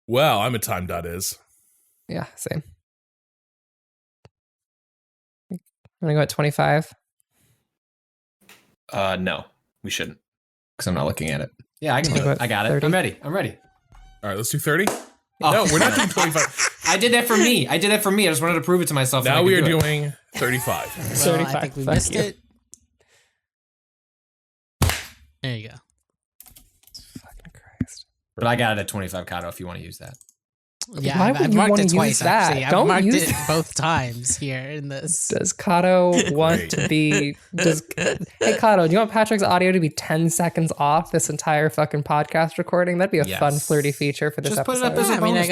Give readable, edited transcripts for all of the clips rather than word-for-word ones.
Well, I'm at time.is. Yeah, same. I'm gonna go at 25. No, we shouldn't, because I'm not looking at it. Yeah, I can do Go it. at I got 30. it. I'm ready. All right, let's do 30. Oh. No, we're not doing 25. I did that for me. I just wanted to prove it to myself. Now we are doing 35. 35. I think we Fuck missed you. it. There you go. Fucking Christ. But I got it at 25, Kato, if you want to use that. Yeah, Why I've would you marked wanna it use twice, that? actually. I've Don't marked use it that. both times here in this. Does Kato want to be... Hey, Kato, do you want Patrick's audio to be 10 seconds off this entire fucking podcast recording? That'd be a fun, flirty feature for this Just put episode. it up as a I mean, bonus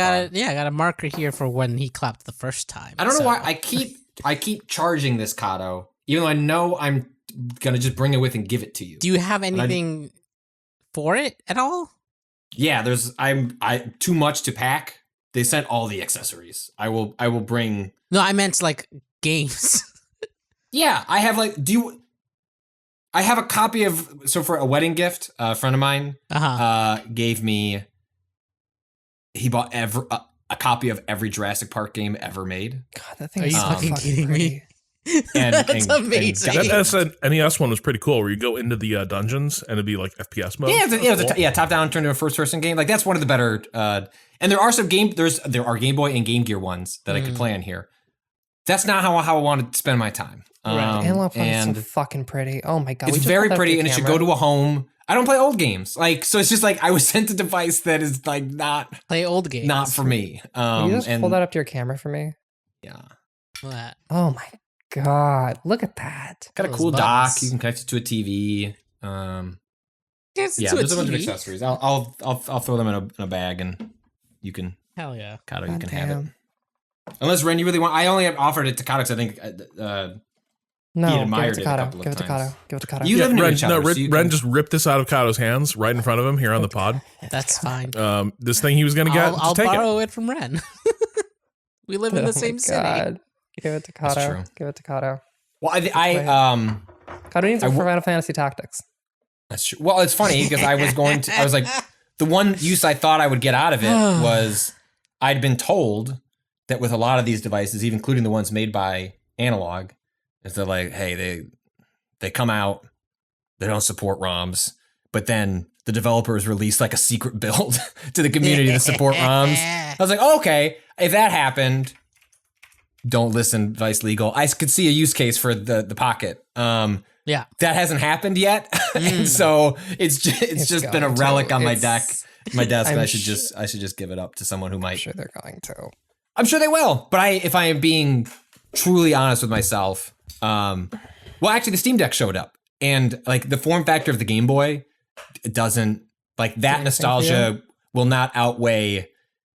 I got a marker here for when he clapped the first time. I don't know why I keep charging this Kato, even though I know I'm gonna just bring it with and give it to you. Do you have anything for it at all? Yeah, I too much to pack. They sent all the accessories. I will bring. No, I meant like games. Yeah, I have I have a copy of, so for a wedding gift, a friend of mine gave me, he bought a copy of every Jurassic Park game ever made. God, that thing Are is you so fucking kidding me? That's amazing. That NES one was pretty cool, where you go into the dungeons and it'd be like FPS mode. Yeah, top down, turn into a first person game. Like that's one of the better. And there are some there are Game Boy and Game Gear ones that I could play on here. That's not how I want to spend my time. The analog one is so fucking pretty. Oh my God. It's very pretty, and it should go to a home. I don't play old games. Like, so it's just like I was sent a device that is like not Play old games. not for me. Can you just hold that up to your camera for me? Yeah. What? Oh my God. Look at that. Got a Those cool buttons. dock. You can connect it to a TV. Yes, Yeah, there's a bunch of accessories. I'll throw them in a bag, and you can, Hell yeah. Kato, you God can have it. damn. Unless Ren, you really want. I only have offered it to Kato because I think No, He give it admired to it a Kato. couple of Give it to times. Kato. Give it to Kato. You live near Ren, each other, so you Ren can- just ripped this out of Kato's hands right in front of him here on the pod. That's fine. This thing he was going to get, I'll just take it. borrow it from Ren. We live in Oh the my same city. God. Give it to That's Kato. true. Give it to Kato. Well, Kato needs it I for w- Final Fantasy Tactics. that's true. Well, it's funny because I was like, the one use I thought I would get out of it was I'd been told that with a lot of these devices, even including the ones made by Analog, is they're like, hey, they come out, they don't support ROMs, but then the developers released like a secret build to the community to support ROMs. I was like, oh, okay, if that happened, don't listen, Vice Legal. I could see a use case for the Pocket. Yeah. That hasn't happened yet, and so it's just been a going relic to. on my desk, my desk. And I'm I should just give it up to someone who I'm might. sure they're going to. I'm sure they will, but if I am being truly honest with myself, well, actually, the Steam Deck showed up, and like the form factor of the Game Boy, it doesn't like that nostalgia will not outweigh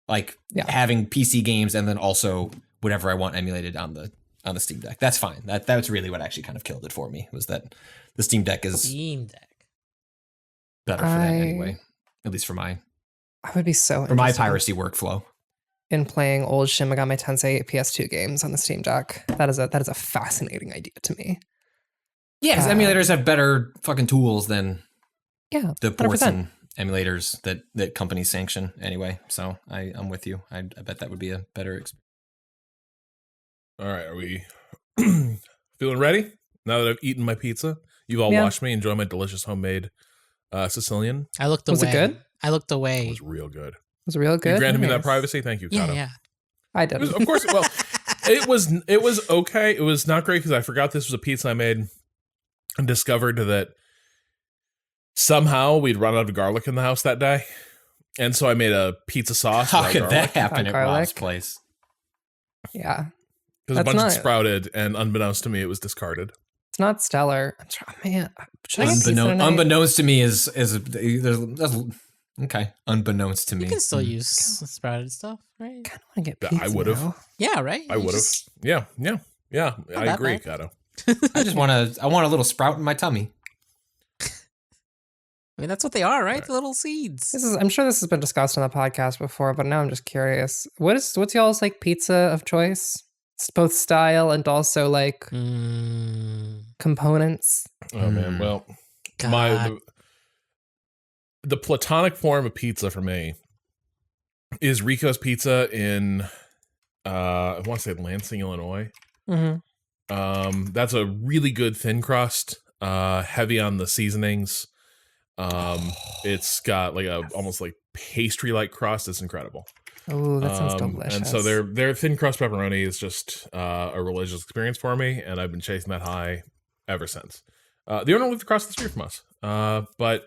like having PC games and then also whatever I want emulated on the Steam Deck. That's fine. That's really what actually kind of killed it for me, was that the Steam Deck is Steam Deck. better for that anyway, at least for my I would be so for my interested piracy workflow. in playing old Shin Megami Tensei PS2 games on the Steam Deck. That is a fascinating idea to me. Yeah, because emulators have better fucking tools than the ports 100%. and emulators that companies sanction anyway. So I'm with you. I bet that would be a better experience. All right, are we feeling ready? Now that I've eaten my pizza, you've all watched me enjoy my delicious homemade Sicilian. I looked away. Was it good? I looked It away. was real good. Was it real good? You granted me that Nice. privacy. Thank you, Yeah, Kato. yeah. I It did. was, of course, well, it was okay. It was not great because I forgot this was a pizza I made and discovered that somehow we'd run out of garlic in the house that day. And so I made a pizza sauce. How without could garlic. that happen at Garlic. Rob's place? Yeah. Because a That's bunch not- sprouted, and unbeknownst to me, it was discarded. It's not stellar. I'm trying, man. Should I get pizza tonight? Unbeknownst to me is that's okay. Unbeknownst to me. You can still use sprouted stuff, right? I kind of want to get Yeah, pizza. I would've. now. Yeah, right? I You would have. just- Yeah. I that agree, bad. Kato. I want a little sprout in my tummy. I mean, that's what they are, right? The little seeds. I'm sure this has been discussed on the podcast before, but now I'm just curious. What's y'all's like pizza of choice? It's both style and also like components. Oh man, well, God. the platonic form of pizza for me is Rico's Pizza in I want to say Lansing, Illinois. That's a really good thin crust, heavy on the seasonings. It's got like a almost like pastry like crust. It's incredible. Oh, that sounds delicious. And so their thin crust pepperoni is just a religious experience for me, and I've been chasing that high ever since. The owner lived across the street from us, but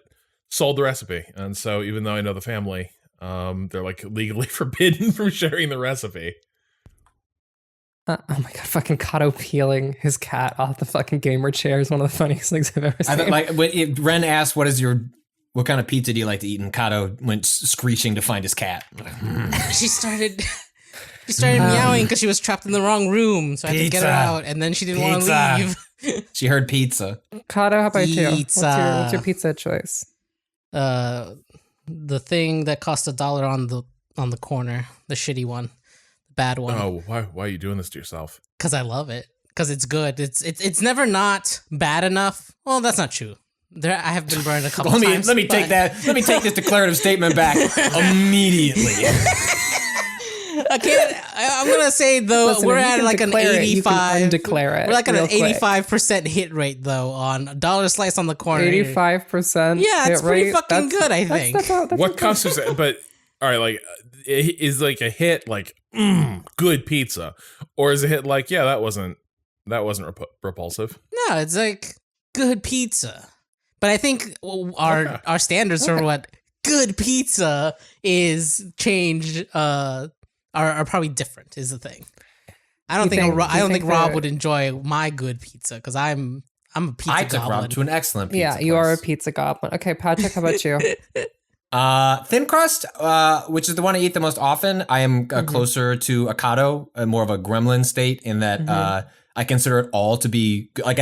sold the recipe, and so even though I know the family, they're like legally forbidden from sharing the recipe. Oh my god, fucking Kato peeling his cat off the fucking gamer chair is one of the funniest things I've ever seen. When Ren asked, what kind of pizza do you like to eat? And Kato went screeching to find his cat. She started meowing because she was trapped in the wrong room, so I had to get her out, and then she didn't want to leave. She heard pizza. Kato, how about you? What's your pizza choice? The thing that cost $1 on the corner, the shitty one. Bad one. Oh, why are you doing this to yourself? Because I love it. Because it's good. It's never not bad enough. Well, that's not true. I have been burned a couple times. Let me take this declarative statement back immediately. I'm gonna say though, Listen, we're at like an 85. Declare it. We're like at an quick. 85% hit rate though on dollar slice on the corner. 85%. Yeah, it's pretty fucking good. I think. That's What constitutes it? But all right, like is like a hit like good pizza, or is a hit like that wasn't repulsive? No, it's like good pizza. But I think our standards for what good pizza is changed are probably different. Is the thing. I don't think Rob would enjoy my good pizza because I'm a pizza goblin. I took Rob to an excellent pizza. Yeah, you are a pizza goblin. Okay, Patrick, how about you? Thin crust, which is the one I eat the most often. I am closer to a Kato, more of a gremlin state in that I consider it all to be like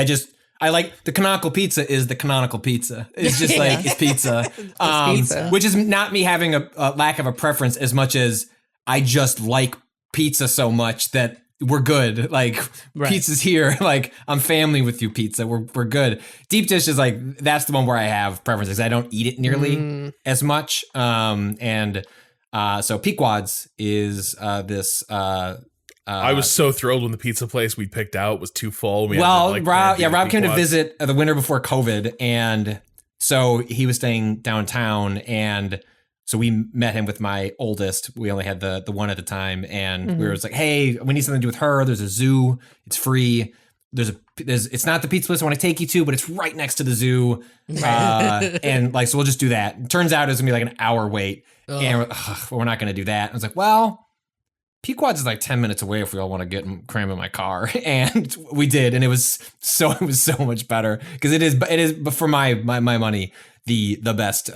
I like the canonical pizza is the canonical pizza. It's just like it's pizza. Pizza. Which is not me having a lack of a preference as much as I just like pizza so much that we're good. Like pizza's here. Like I'm family with you, pizza. We're good. Deep dish is like that's the one where I have preferences. I don't eat it nearly as much. So Pequod's is this. I was so thrilled when the pizza place we picked out was too full. Rob came to visit the winter before COVID, and so he was staying downtown, and so we met him with my oldest. We only had the one at the time, and we were just like, "Hey, we need something to do with her. There's a zoo. It's free. It's not the pizza place I want to take you to, but it's right next to the zoo, and like so we'll just do that." It turns out it's gonna be like an hour wait, and we're not gonna do that. I was like, well. Pequod's is like 10 minutes away if we all want to get cram in my car, and we did, and it was so much better because it is but for my money the best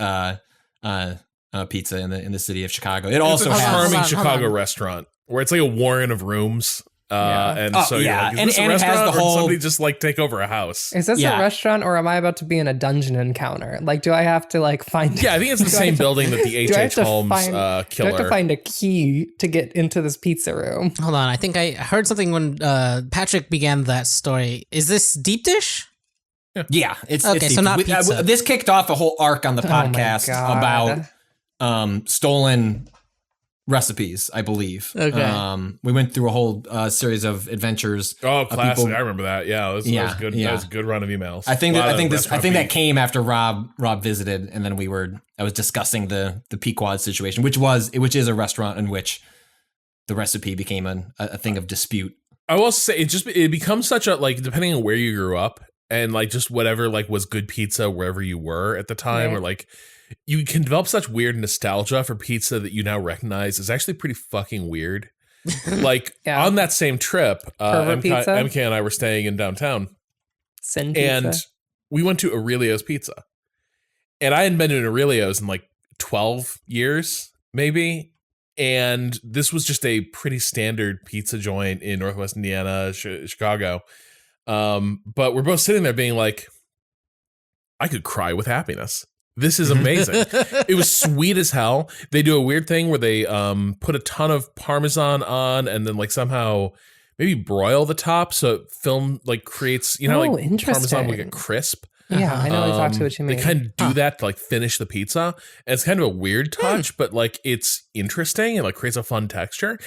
pizza in the city of Chicago. It also has a has charming Chicago restaurant where it's like a warren of rooms. And so you're like, is this a restaurant or did somebody just like take over a house? Is this a restaurant or am I about to be in a dungeon encounter? Like, do I have to like find? Yeah, I think it's the same building that the H.H. Holmes killer. Do I have to find a key to get into this pizza room? Hold on, I think I heard something when Patrick began that story. Is this deep dish? Yeah, it's okay. So not pizza. This kicked off a whole arc on the podcast about stolen recipes, I believe. Okay. We went through a whole series of adventures. Oh, classic! I remember that. Yeah, that was good. Yeah. That was a good run of emails. I think that came after Rob visited, and then I was discussing the Pequod situation, which is a restaurant in which the recipe became a thing of dispute. I will say it becomes such a like depending on where you grew up and like just whatever like was good pizza wherever you were at the time or like. You can develop such weird nostalgia for pizza that you now recognize is actually pretty fucking weird. Like on that same trip, MK and I were staying in downtown, and we went to Aurelio's Pizza, and I hadn't been to Aurelio's in like 12 years, maybe. And this was just a pretty standard pizza joint in Northwest Indiana, Chicago. But we're both sitting there being like, I could cry with happiness. This is amazing. It was sweet as hell. They do a weird thing where they put a ton of Parmesan on and then like somehow maybe broil the top so it creates, like Parmesan will get crisp. Yeah, I know exactly what you mean. They kind of do that to like finish the pizza. And it's kind of a weird touch, but like it's interesting and like creates a fun texture.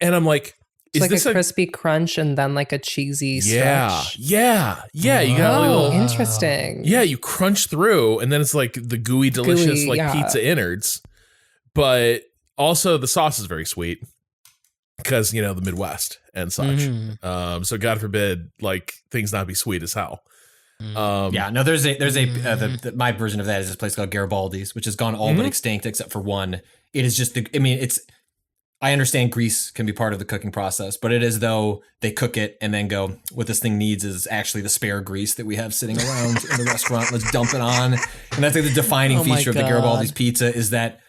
And I'm like, it's like a crispy crunch and then like a cheesy stretch. Yeah. You got a little interesting. Yeah, you crunch through and then it's like the gooey, delicious pizza innards. But also the sauce is very sweet because, you know, the Midwest and such. So God forbid, like things not be sweet as hell. There's my version of that is this place called Garibaldi's, which has gone all but extinct except for one. It is just I understand grease can be part of the cooking process, but it is though they cook it and then go, what this thing needs is actually the spare grease that we have sitting around in the restaurant. Let's dump it on. And that's like the defining feature of the Garibaldi's pizza is that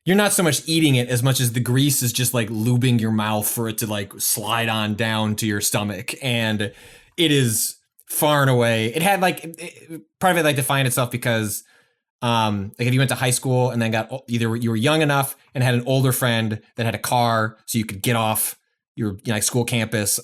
you're not so much eating it as much as the grease is just like lubing your mouth for it to like slide on down to your stomach. And it is far and away. It had part of it like defined itself because like if you went to high school and then got either you were young enough and had an older friend that had a car so you could get off your school campus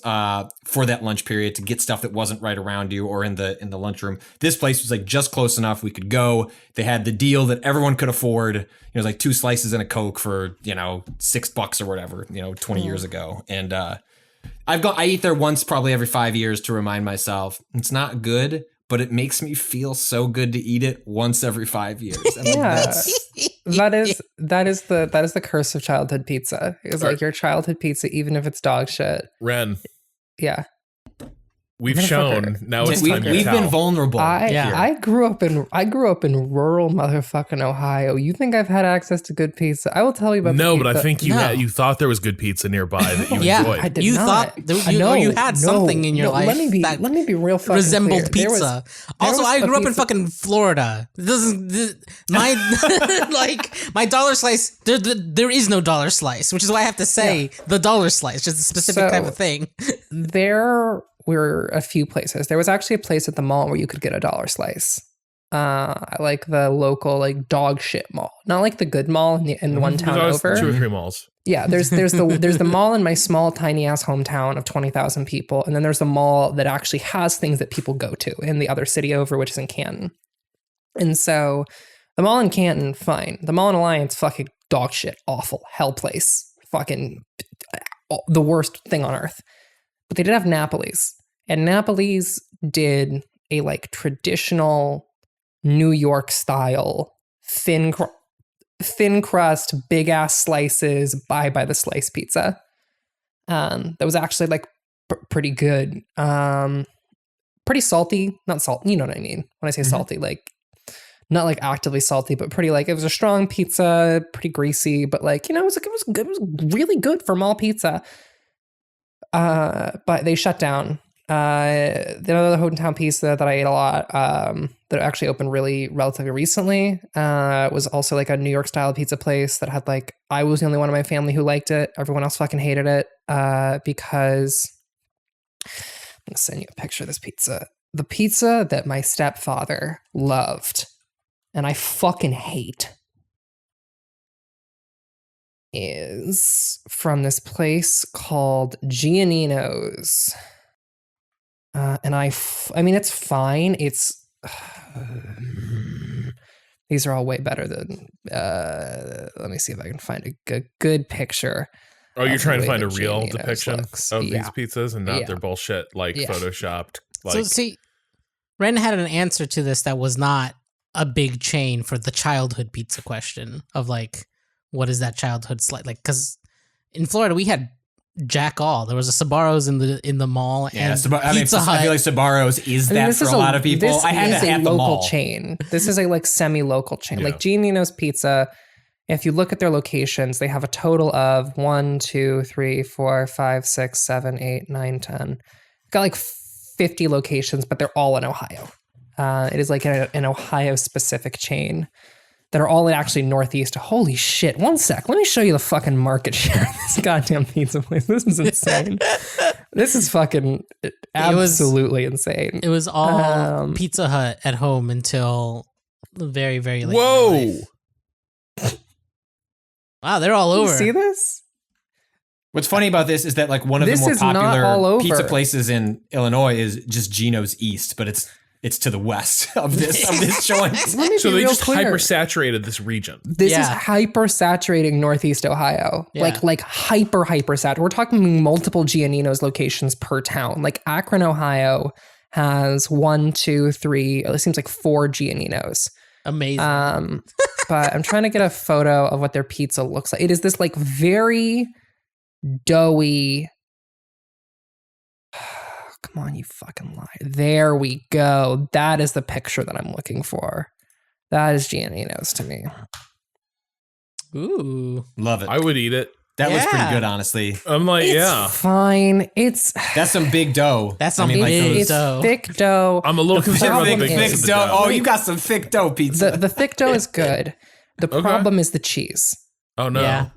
for that lunch period to get stuff that wasn't right around you or in the lunchroom. This place was like just close enough we could go. They had the deal that everyone could afford. It was like 2 slices and a Coke for $6 or whatever 20 years ago. And I eat there once probably every 5 years to remind myself it's not good, but it makes me feel so good to eat it once every 5 years. And that is the curse of childhood pizza. It's like your childhood pizza, even if it's dog shit. Ren. Yeah. We've shown. Now it's time to We've tell. been vulnerable. I grew up in rural motherfucking Ohio. You think I've had access to good pizza? I will tell you about. No, the but pizza. I think you thought there was good pizza nearby that you enjoyed. I did you not. thought you had something in your life. Let me be real fucking resembled clear. pizza. Also, I grew up in fucking Florida. My dollar slice. There is no dollar slice, which is why I have to say the dollar slice, just a specific type of thing. There were a few places. There was actually a place at the mall where you could get a dollar slice. Like the local dog shit mall, not like the good mall in one town over. 2 or 3 malls. Yeah, there's the mall in my small tiny ass hometown of 20,000 people, and then there's the mall that actually has things that people go to in the other city over, which is in Canton. And so the mall in Canton, fine. The mall in Alliance, fucking dog shit, awful, hell place, fucking the worst thing on earth. But they did have Napoli's, and Napoli's did a traditional New York style thin crust, big ass slices, buy by the slice pizza. That was actually pretty good. Pretty salty, not salt. You know what I mean when I say salty, not actively salty, but pretty it was a strong pizza, pretty greasy, but it was good. It was really good for mall pizza. But they shut down. The other hometown pizza that I ate a lot, that actually opened relatively recently, was also a New York style pizza place that had I was the only one in my family who liked it. Everyone else fucking hated it, because I'm gonna send you a picture of this pizza. The pizza that my stepfather loved, and I fucking hate, is from this place called Giannino's. And I mean, it's fine. It's these are all way better than. Let me see if I can find a good picture. Oh, you're trying to find a real depiction of these pizzas and not their bullshit photoshopped. So see, Ren had an answer to this that was not a big chain for the childhood pizza question of what is that childhood slice because in Florida we had Jack All. There was a Sbarro's in the mall, and Pizza Hut. I feel like Sbarro's is that for a lot of people. This I had is to a at the local mall. chain. This is a semi-local chain. Yeah. Giannino's Pizza. If you look at their locations, they have a total of 1, 2, 3, 4, 5, 6, 7, 8, 9, 10. Got 50 locations, but they're all in Ohio. It is an Ohio-specific chain that are all actually Northeast. Holy shit. One sec. Let me show you the fucking market share of this goddamn pizza place. This is insane. This is fucking absolutely insane. It was all Pizza Hut at home until very, very late. Whoa. In my life. Wow, they're all over. You see this? What's funny about this is that one of the more popular pizza places in Illinois is just Gino's East, but it's it's to the west of this joint. Let me So be they real just clear. hypersaturated this region. This is Yeah. hyper saturating Northeast Ohio. Yeah. Like hyper saturated. We're talking multiple Giannino's locations per town. Like Akron, Ohio has 1, 2, 3. It seems like 4 Giannino's. Amazing. But I'm trying to get a photo of what their pizza looks like. It is this like very doughy. Come on, you fucking liar. There we go. That is the picture that I'm looking for. That is Giannino's to me. Ooh. Love it. I would eat it. That was pretty Yeah. good, honestly. I'm like, It's yeah. fine. It's That's some big dough. That's some like big those- dough. thick dough. I'm a little concerned about the problem bigness is- of the dough. Oh, you got some thick dough pizza. The thick dough is good. The Okay. problem is the cheese. Oh no. Yeah.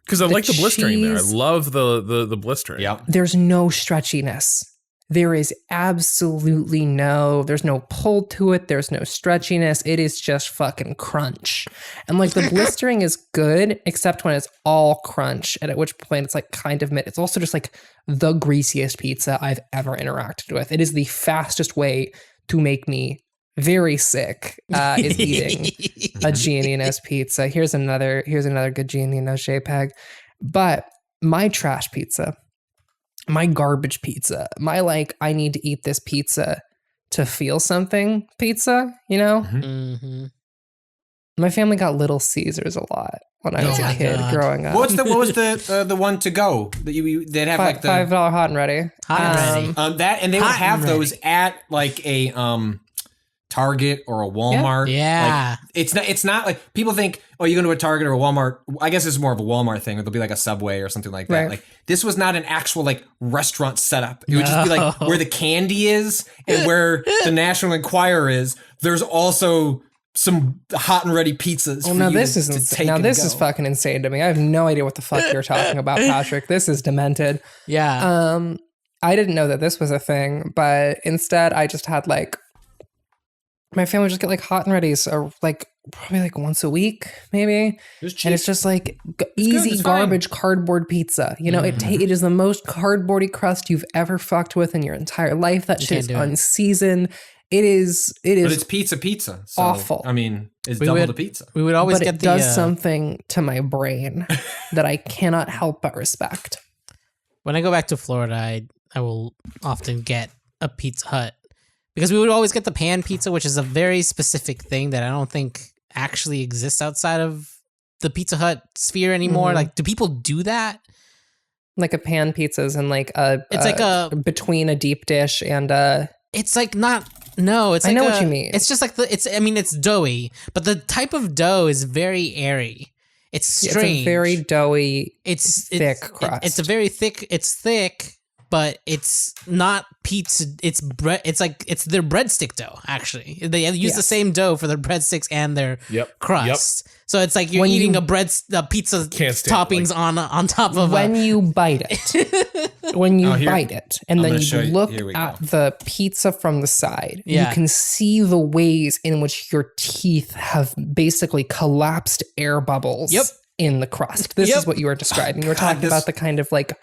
Because I like the blistering there. I cheese- love the blistering. Yep. There's no stretchiness. There is absolutely there's no pull to it. There's no stretchiness. It is just fucking crunch. And like the blistering is good, except when it's all crunch. And at which point it's like kind of mid. It's also just like the greasiest pizza I've ever interacted with. It is the fastest way to make me very sick is eating a Giannino's pizza. Here's another good Giannino's JPEG. But my trash pizza, my garbage pizza, my like I need to eat this pizza to feel something pizza, you know? Mm-hmm. My family got Little Caesars a lot when I was Oh a my kid God. growing up. What was the one to go that they'd have like the $5 hot and ready. Hot and ready. that, and they would Hot have and those ready. at like a Target or a Walmart. Yeah. Like, it's not like people think, oh, you go to a Target or a Walmart. I guess it's more of a Walmart thing, or there'll be like a Subway or something like that. Right. Like this was not an actual like restaurant setup. It would just be like where the candy is and where the National Enquirer is. There's also some hot and ready pizzas. Well, for now you this to, is to insane. take Now and this go. is fucking insane to me. I have no idea what the fuck you're talking about, Patrick. This is demented. Yeah. I didn't know that this was a thing, but instead I just had like my family would just get like hot and ready's or like probably like once a week, maybe. It's cheap. And it's just like easy it's fine. garbage cardboard pizza. You know, it is the most cardboardy crust you've ever fucked with in your entire life. That shit can't is do it. unseasoned. It is but it's pizza. So, awful. I mean, it's We double would- the pizza. we would always but get it the does something to my brain that I cannot help but respect. when I go back to Florida, I will often get a Pizza Hut because we would always get the pan pizza, which is a very specific thing that I don't think actually exists outside of the Pizza Hut sphere anymore. Mhm. Like, do people do that? Like a pan pizzas and like It's like a- between a deep dish and a It's like not. No, it's I like know what you mean. It's just like it's doughy, but the type of dough is very airy. It's strange. it's a very doughy. it's thick it's crust. a very thick. It's thick, but it's not pizza. It's bread. It's like it's their breadstick dough. Actually, they use the Yes. same dough for their breadsticks and their Yep. crust. So it's like you're When eating you- a pizza Can't stand toppings on top of When you bite it, when you Oh, here- bite it, and I'm then gonna you show you- look here we at go. the pizza from the side, Yeah. you can see the ways in which your teeth have basically collapsed air bubbles Yep. in the crust. This Yep. is what you were describing. You were God, talking this- about the kind of like,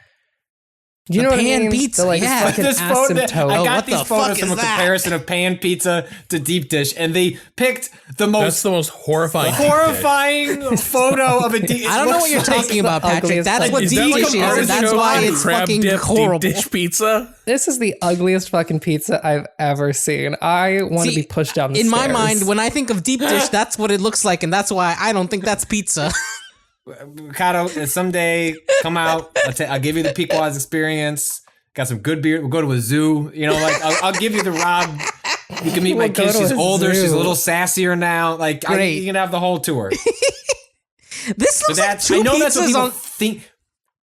you The know what I pan mean? pizza, The, like, yeah. fucking This photo, asymptote. I Oh, got what these the fuck photos from is a that? comparison of pan pizza to deep dish, and they picked the That's most the most horrifying. horrifying photo of a deep. I don't know what you're talking about, Patrick. ugliest That's fucking- what Is that deep like dish a is, and that's artichoke why and it's crab fucking dip horrible. deep dish pizza? This is the ugliest fucking pizza I've ever seen. I want to See, be pushed down the In stairs. my mind, when I think of deep dish, that's what it looks like, and that's why I don't think that's pizza. Kato, someday come out. I'll give you the Pequod's experience. Got some good beer. We'll go to a zoo. You know, like I'll give you the Rob. You can meet my We'll go kid. to She's a older. She's a zoo. little sassier now. Like Great. you can have the whole tour. This But looks like that's two I know that's what pizzas people on. think.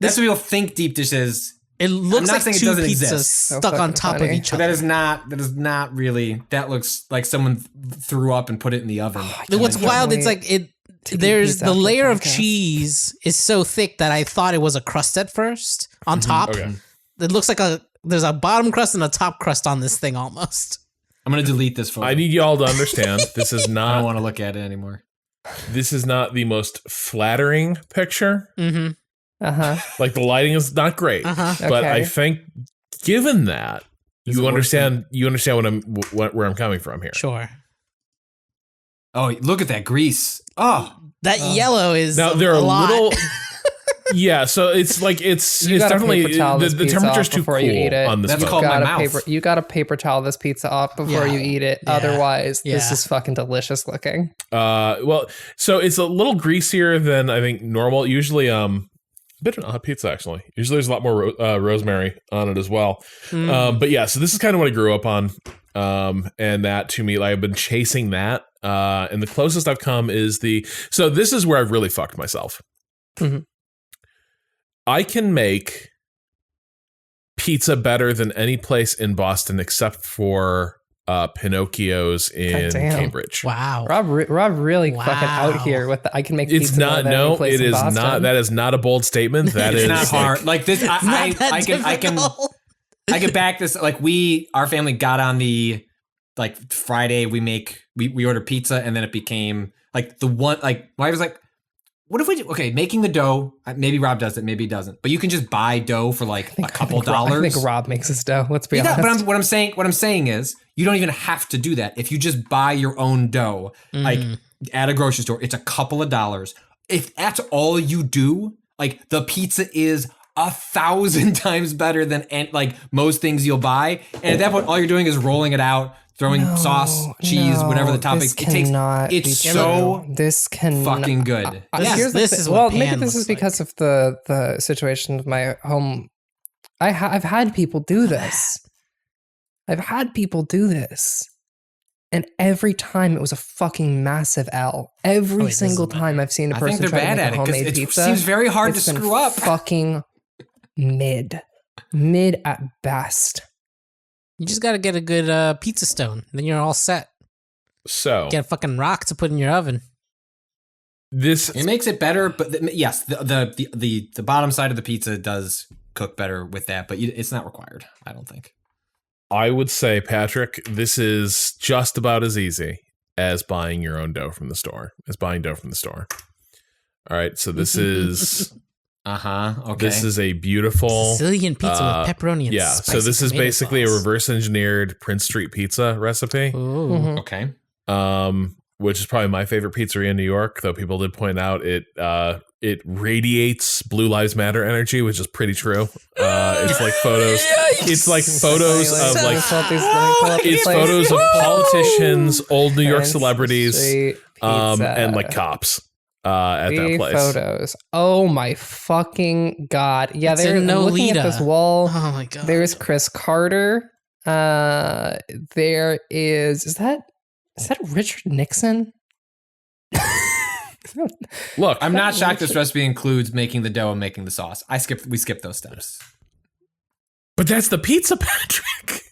That's what people think deep dish is. It looks not like saying it two doesn't pizzas exist. So stuck on fucking top of funny. each But other. that is not really. That looks like someone threw up and put it in the oven. What's can't wild? It's wait like it. to eat There's pizza the after the layer of podcast. cheese is so thick that I thought it was a crust at first on top. Okay. It looks like there's a bottom crust and a top crust on this thing almost. I'm gonna delete this photo. I need y'all to understand this is I don't not want to look at it anymore. the most flattering picture. Mm-hmm. Uh huh. Like the lighting is not great, Uh-huh. but Okay. I think given that You understand where I'm coming from here. Sure. Oh, look at that grease. Oh, That yellow is Now there are a lot. little. Yeah, so it's like it's definitely the temperature's too cool on this. That's boat. called my mouth. You got to paper towel this pizza off before you eat it. Yeah. Otherwise, this Yeah. is fucking delicious looking. Well, so it's a little greasier than I think normal. Usually, a bit of an odd pizza actually. Usually, there's a lot more rosemary on it as well. But yeah, so this is kind of what I grew up on, and that to me, like, I've been chasing that. And the closest I've come is so this is where I've really fucked myself. Mhm. I can make pizza better than any place in Boston except for Pinocchio's in Goddamn. Cambridge. Wow. Rob really Wow. fucking out here with the I can make It's pizza not. better than any No, place it in is Boston. not. That is not a bold statement. That it's is not hard. Like this, Not that I can back this. Like our family got on the like Friday. We ordered pizza, and then it became like the one. Like I was like, what if we do? Okay, making the dough. Maybe Rob does it. Maybe he doesn't. But you can just buy dough for like a couple dollars. I think Rob makes his dough. Let's be Yeah, honest. but what I'm saying is you don't even have to do that. If you just buy your own dough, like at a grocery store, it's a couple of dollars. If that's all you do, like the pizza is 1,000 times better than like most things you'll buy. And at that point, all you're doing is rolling it out, throwing sauce, cheese, whatever the topping. It's so this can fucking good. Here's the this thing. is what well, pan maybe this looks is because of the situation of my home. I've had people do this. And every time it was a fucking massive L. Every it single doesn't time I've seen a I think person they're try to bad make at a it because homemade it pizza. seems very hard to it's been screw up. Fucking mid at best. You just got to get a good pizza stone. Then you're all set. So Get a fucking rock to put in your oven. It makes it better, but yes, the bottom side of the pizza does cook better with that, but it's not required, I don't think. I would say, Patrick, this is just about as easy as buying your own dough from the store. All right, so this is Okay. this is a beautiful Sicilian pizza with pepperoni and yeah. spicy So this is tomato basically sauce. a reverse engineered Prince Street pizza recipe. Ooh. Mhm. Okay. Which is probably my favorite pizzeria in New York, though people did point out it radiates Blue Lives Matter energy, which is pretty true. It's like photos. It's like photos of like it's photos of politicians, old New York celebrities, and like cops at that place. Photos. Oh my fucking god! Yeah, It's they're in looking at Nolita. this wall. Oh my god. There's Chris Carter. There is that Richard Nixon? Look, I'm not shocked this recipe includes making the dough and making the sauce. We skipped those steps. but that's the pizza, Patrick.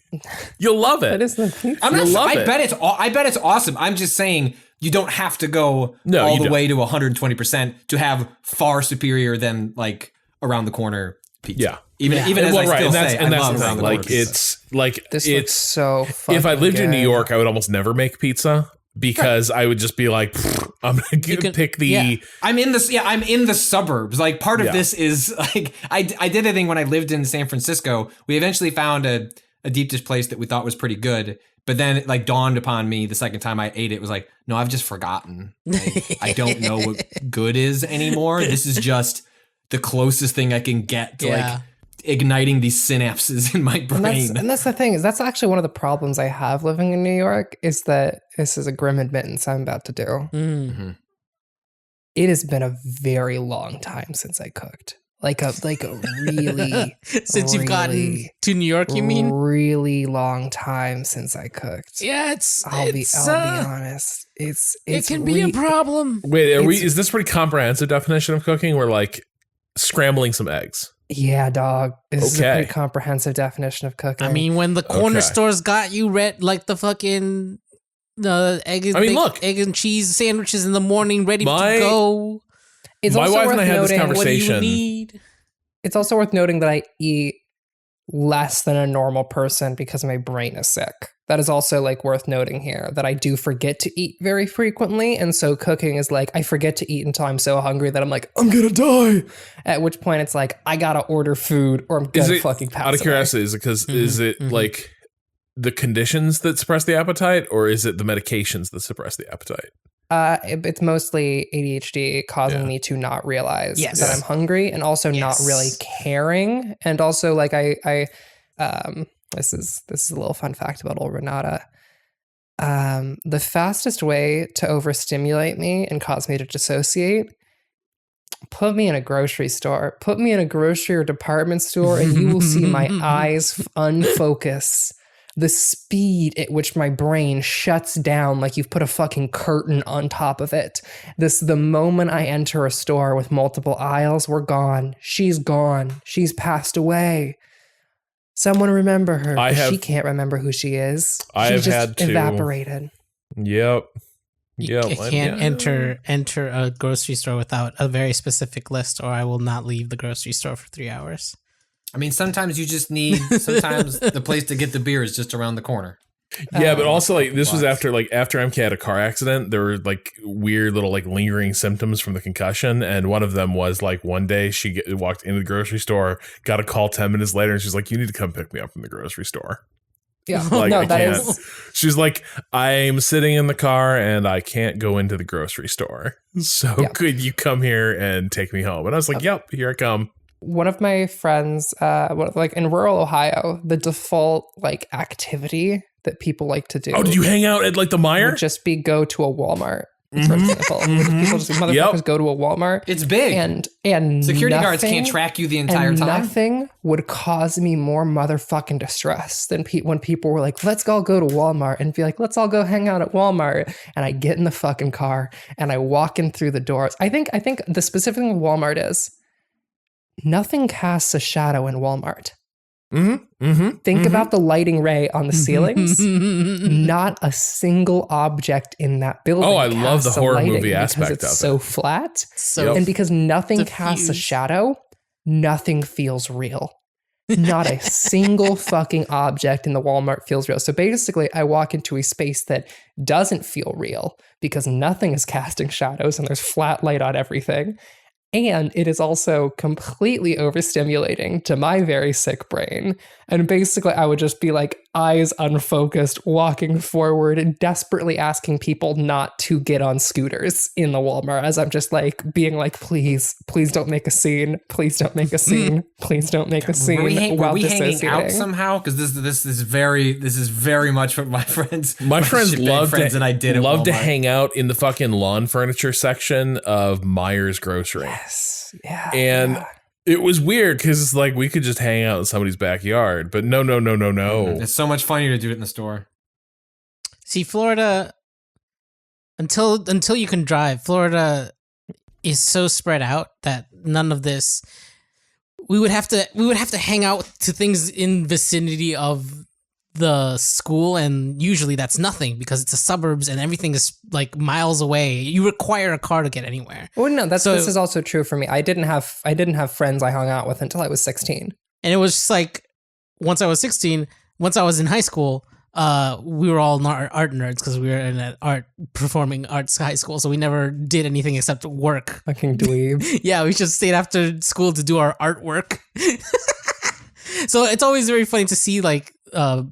You'll love it. That is the pizza. I'm not. You'll love I it. bet it's awesome. I'm just saying you don't have to go all you the don't. way to 120% to have far superior than like around the corner pizza. Yeah. Even as Well, I right, still and that's say, and I that's love the around thing. the Like corner pizza. it's like This looks it's so fucking if I lived in New good. York, I would almost never make pizza because I would just be like, I'm gonna pick the. yeah. I'm in the suburbs. Like part of Yeah. this is like I did a thing when I lived in San Francisco. We eventually found a deep dish place that we thought was pretty good. But then it like dawned upon me the second time I ate it, was like, no, I've just forgotten. Like, I don't know what good is anymore. This is just the closest thing I can get to like igniting these synapses in my brain. And that's the thing, is that's actually one of the problems I have living in New York, is that this is a grim admittance I'm about to do. Mm. It has been a very long time since I cooked. Like a really Since you've gotten to New York, you mean? really long time since I cooked. Yeah, I'll be honest. It's it can be a problem. Wait, It's- is this a pretty comprehensive definition of cooking? We're like scrambling some eggs. Yeah, dog. This is a Okay. pretty comprehensive definition of cooking. I mean, when the corner Okay. stores got you like the fucking egg and look. egg and cheese sandwiches in the morning ready My- to go. it's my also wife worth and I had this noting- conversation. What do you need? It's also worth noting that I eat less than a normal person because my brain is sick. That is also like worth noting here, that I do forget to eat very frequently. And so cooking is like, I forget to eat until I'm so hungry that I'm like, I'm gonna die. At which point it's like, I gotta order food or I'm Is gonna it fucking pass out of away. curiosity? Is it because is it like the conditions that suppress the appetite, or is it the medications that suppress the appetite? It's mostly ADHD causing me to not realize that I'm hungry, and also not really caring. And also, like this is a little fun fact about old Renata. The fastest way to overstimulate me and cause me to dissociate, put me in a grocery store, put me in a grocery or department store, and you will see my eyes unfocus. The speed at which my brain shuts down like you've put a fucking curtain on top of it. The moment I enter a store with multiple aisles, we're gone. She's gone. She's passed away. Someone remember her. She can't remember who she is. She's just evaporated. Yep. You can't enter a grocery store without a very specific list, or I will not leave the grocery store for 3 hours. I mean, sometimes you just need. Sometimes the place to get the beer is just around the corner. Yeah, but also like this was after MK had a car accident. There were like weird little like lingering symptoms from the concussion, and one of them was like one day she walked into the grocery store, got a call 10 minutes later, and she's like, "You need to come pick me up from the grocery store." Yeah, like, no, I that can't. is. She's like, "I'm sitting in the car and I can't go into the grocery store. So could you come here and take me home?" And I was like, "Yep, here I come." One of my friends, like in rural Ohio, the default like activity that people like to do. Oh, did you hang out at like the Meijer? Would just be go to a Walmart. For example, people just motherfuckers go to a Walmart. It's big, and security guards can't track you the entire time. Nothing would cause me more motherfucking distress than when people were like, "Let's all go to Walmart," and be like, "Let's all go hang out at Walmart." And I get in the fucking car and I walk in through the doors. I think the specific thing with Walmart is nothing casts a shadow in Walmart. Think about the lighting ray on the ceilings. Not a single object in that building. Oh, I love the horror movie aspect of it. It's so flat. And because nothing casts a shadow, nothing feels real. Not a single fucking object in the Walmart feels real. So basically, I walk into a space that doesn't feel real because nothing is casting shadows and there's flat light on everything. And it is also completely overstimulating to my very sick brain. And basically, I would just be like eyes unfocused, walking forward and desperately asking people not to get on scooters in the Walmart as I'm just like being like, please don't make a scene. Please don't make a scene. Please don't make a scene. Were we hanging out somehow? Because this is very much what my friends love to hang out in the fucking lawn furniture section of Meijer's grocery. Yes. Yeah. And it was weird because it's like we could just hang out in somebody's backyard, but no. It's so much funnier to do it in the store. See, Florida, until you can drive, Florida is so spread out that none of this. We would have to hang out to things in vicinity of the school, and usually that's nothing because it's the suburbs and everything is like miles away. You require a car to get anywhere. Well, no, this is also true for me. I didn't have friends I hung out with until I was 16. And it was just like once I was 16, once I was in high school, we were all art nerds because we were in an performing arts high school, so we never did anything except work. Fucking dweeb. Yeah, we just stayed after school to do our artwork. So it's always very funny to see like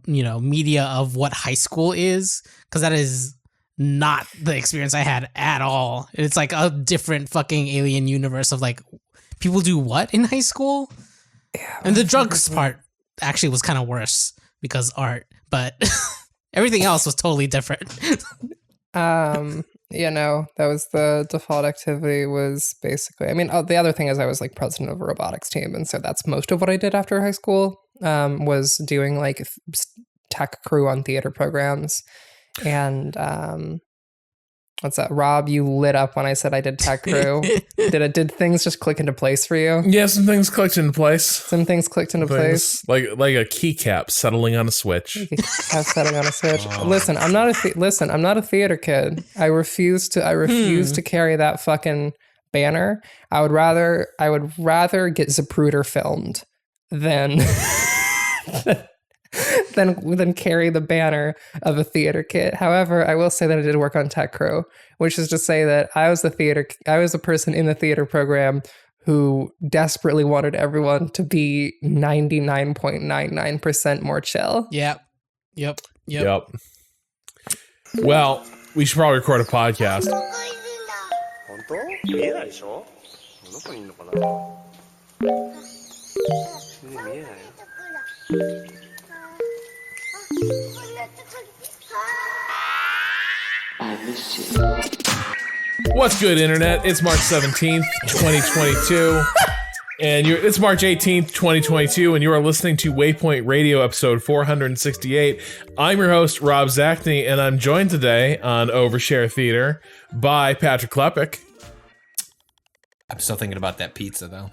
media of what high school is, because that is not the experience I had at all. It's like a different fucking alien universe of like people do what in high school. Yeah, and the drugs part actually was kind of worse because art, but everything else was totally different. That was the default activity was basically, I mean, the other thing is I was like president of a robotics team. And so that's most of what I did after high school, was doing like tech crew on theater programs. And, what's that? Rob, you lit up when I said I did tech crew. Did things just click into place for you? Yeah, some things clicked into place. Some things clicked into place. Like a keycap settling on a switch. Settling on a switch. Oh. Listen, I'm not a theater kid. I refuse to carry that fucking banner. I would rather get Zapruder filmed than than carry the banner of a theater kid. However, I will say that I did work on tech crew, which is to say that I was a person in the theater program who desperately wanted everyone to be 99.99% more chill. Yeah. Yep. Well, we should probably record a podcast. 本当？見えないでしょ？どこにいるのかな？見えないよ。 What's good, Internet? It's March 17th, 2022. And it's March 18th, 2022, and you are listening to Waypoint Radio episode 468. I'm your host, Rob Zachney, and I'm joined today on Overshare Theater by Patrick Klepek. I'm still thinking about that pizza, though.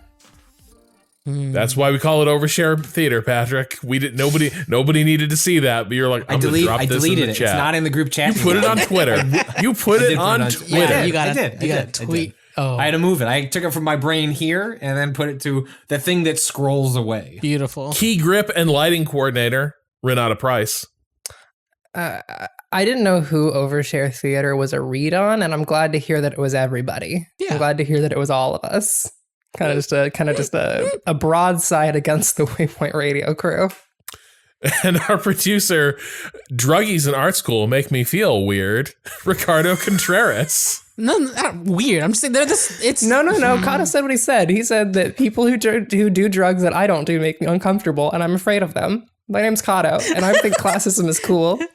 That's why we call it Overshare Theater, Patrick. We did nobody needed to see that, but you're like, I I'm gonna drop this in deleted the it. chat. It's not in the group chat. You put it on Twitter. You put it on Twitter. Yeah, You got I did. to tweet. Oh, I had to move it. I took it from my brain here and then put it to the thing that scrolls away. beautiful. Key grip and lighting coordinator, Renata Price. I didn't know who Overshare Theater was a read on, and I'm glad to hear that it was everybody. Yeah. I'm glad to hear that it was all of us. Kind of just a broadside against the Waypoint Radio crew. And our producer, druggies in art school make me feel weird, Ricardo Contreras. No, not weird. I'm just saying they're this. It's No. Kato said what he said. He said that people who do drugs that I don't do make me uncomfortable, and I'm afraid of them. My name's Kato, and I think classism is cool. No,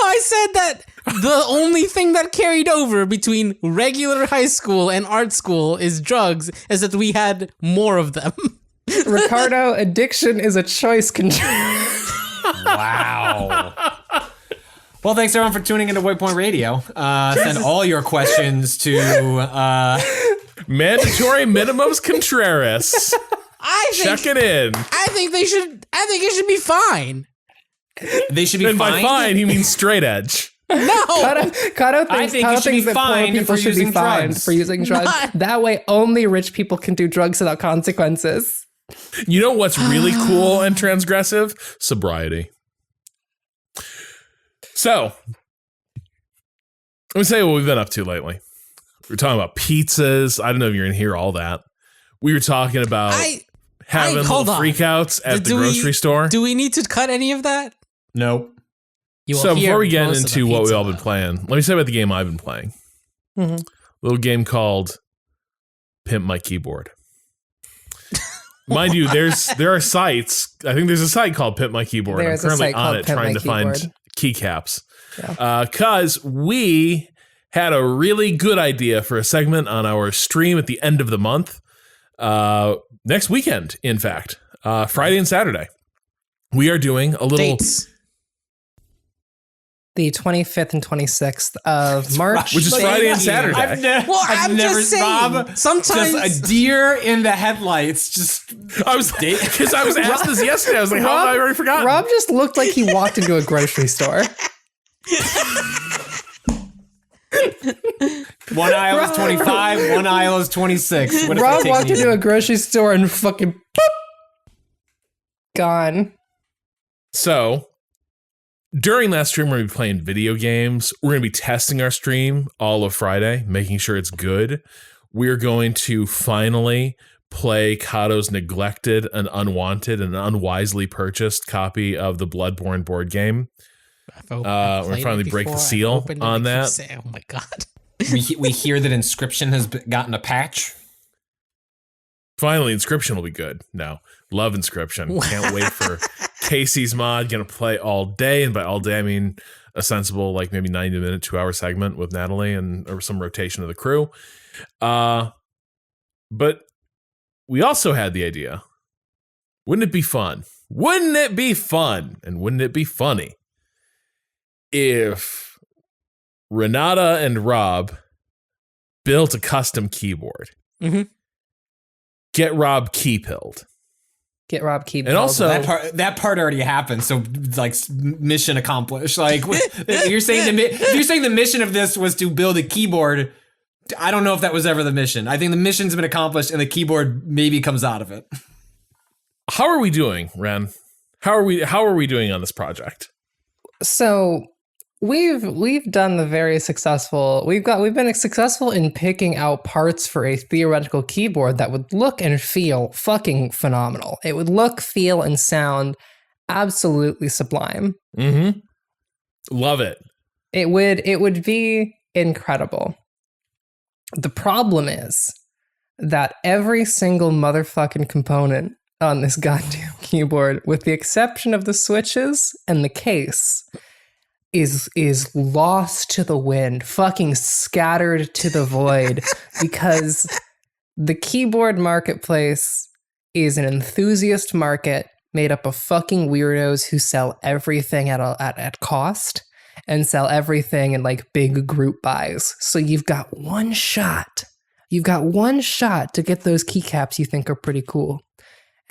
I said that the only thing that carried over between regular high school and art school is drugs, is that we had more of them. Ricardo, addiction is a choice control. Wow. Well, thanks everyone for tuning into Waypoint Radio. Send all your questions to Mandatory minimums Contreras. Check it in. I think it should be fine. they should be And by fined. fine, he means straight edge. No. Kato I thinks, think Kato you should thinks be that poor fined people for should be using fined drugs. for using drugs. Not- That way, only rich people can do drugs without consequences. You know what's really cool and transgressive? Sobriety. So, let me tell you what we've been up to lately. We were talking about pizzas. I don't know if you're going to hear all that. We were talking about having hold little on. freakouts at the grocery store. Do we need to cut any of that? Nope. You will So hear before we get most of the into what we pizza, all been though. playing, let me say about the game I've been playing. Mhm. A little game called Pimp My Keyboard. Mind you, there are sites. I think there's a site called Pimp My Keyboard. There's I'm a currently site on called it Pimp trying My to find Keyboard. keycaps. Yeah. Because we had a really good idea for a segment on our stream at the end of the month. Next weekend, in fact. Friday and Saturday. We are doing a little... Dates. The 25th and 26th of March. Which is Friday and Saturday. I'm just saying, Rob, sometimes- just a deer in the headlights. Just I was asked this yesterday. I was like, how have I already forgotten? Rob just looked like he walked into a grocery store. one aisle is 25, one aisle is 26. What if I Rob take walked these? into a grocery store and fucking boop, gone. So, during that stream, we're going to be playing video games. We're going to be testing our stream all of Friday, making sure it's good. We're going to finally play Kato's neglected and unwanted and unwisely purchased copy of the Bloodborne board game. I've we're played finally it break the before. seal I've opened it on and I keep that. saying, oh my god. We hear that Inscription has gotten a patch. Finally, Inscription will be good now. Love Inscription. Can't wait for Casey's mod. Gonna play all day, and by all day I mean a sensible, like maybe 90-minute, 2-hour segment with Natalie and or some rotation of the crew. But we also had the idea. Wouldn't it be fun? Wouldn't it be fun? And wouldn't it be funny if Renata and Rob built a custom keyboard? Mhm. Get Rob key-pilled. Get Rob Keebchat. And also, That part already happened. So like mission accomplished. Like you're saying the mission of this was to build a keyboard. I don't know if that was ever the mission. I think the mission's been accomplished and the keyboard maybe comes out of it. how are we doing, Ren? How are we doing on this project? So we've done the very successful. We've been successful in picking out parts for a theoretical keyboard that would look and feel fucking phenomenal. It would look, feel, and sound absolutely sublime. Mm-hmm. Love it. It would be incredible. The problem is that every single motherfucking component on this goddamn keyboard, with the exception of the switches and the case, is lost to the wind, fucking scattered to the void, because the keyboard marketplace is an enthusiast market made up of fucking weirdos who sell everything at cost and sell everything in like big group buys. So you've got one shot. You've got one shot to get those keycaps you think are pretty cool.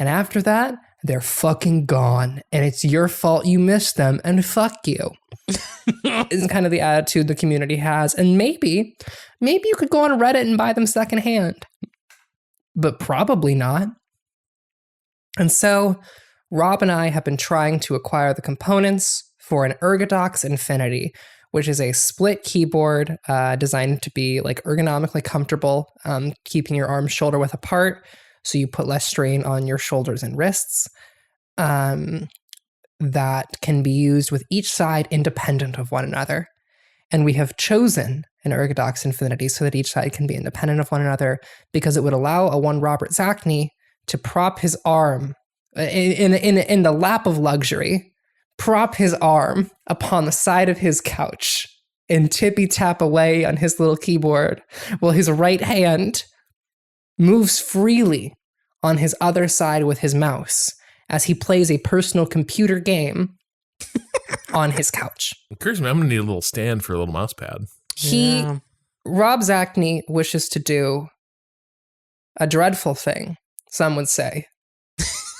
And after that, they're fucking gone. And it's your fault you missed them, and fuck you. Is kind of the attitude the community has. And maybe you could go on Reddit and buy them secondhand. But probably not. And so Rob and I have been trying to acquire the components for an Ergodox Infinity, which is a split keyboard designed to be like ergonomically comfortable, keeping your arms shoulder width apart, so you put less strain on your shoulders and wrists. That can be used with each side independent of one another. And we have chosen an Ergodox Infinity so that each side can be independent of one another, because it would allow a one Robert Zacny to prop his arm in the lap of luxury, prop his arm upon the side of his couch and tippy tap away on his little keyboard while his right hand moves freely on his other side with his mouse as he plays a personal computer game on his couch. Occurs to me, I'm going to need a little stand for a little mouse pad. Rob Zacny wishes to do a dreadful thing, some would say,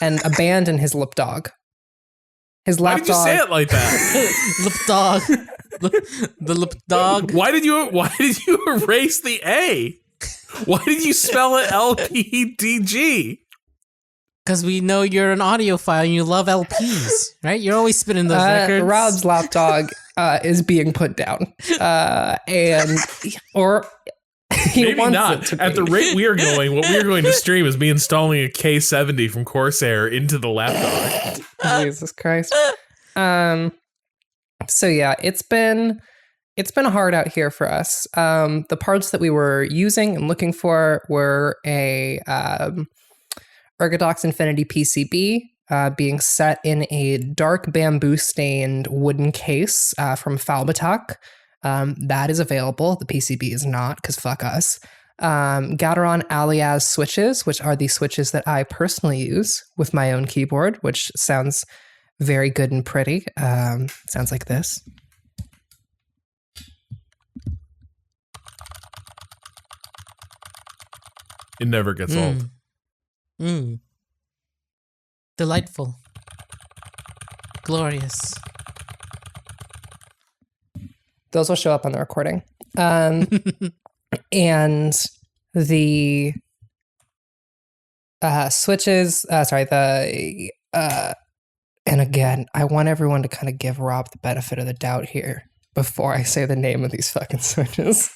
and abandon his lip dog. His Why lap did you dog. say it like that? Lip dog. The lip dog. Why did you erase the A? Why did you spell it LPDG? Because we know you're an audiophile and you love LPs, right? You're always spinning those records. Rob's lap dog is being put down, or he Maybe wants not. it to At be. the rate we are going, what we are going to stream is me installing a K70 from Corsair into the laptop. Jesus Christ. So yeah, it's been hard out here for us. The parts that we were using and looking for were a Ergodox Infinity PCB being set in a dark bamboo stained wooden case from Falbatak. That is available. The PCB is not, because fuck us. Gateron Alias switches, which are the switches that I personally use with my own keyboard, which sounds very good and pretty. Sounds like this. It never gets old. Delightful. Glorious. Those will show up on the recording. And the switches, and again, I want everyone to kind of give Rob the benefit of the doubt here before I say the name of these fucking switches,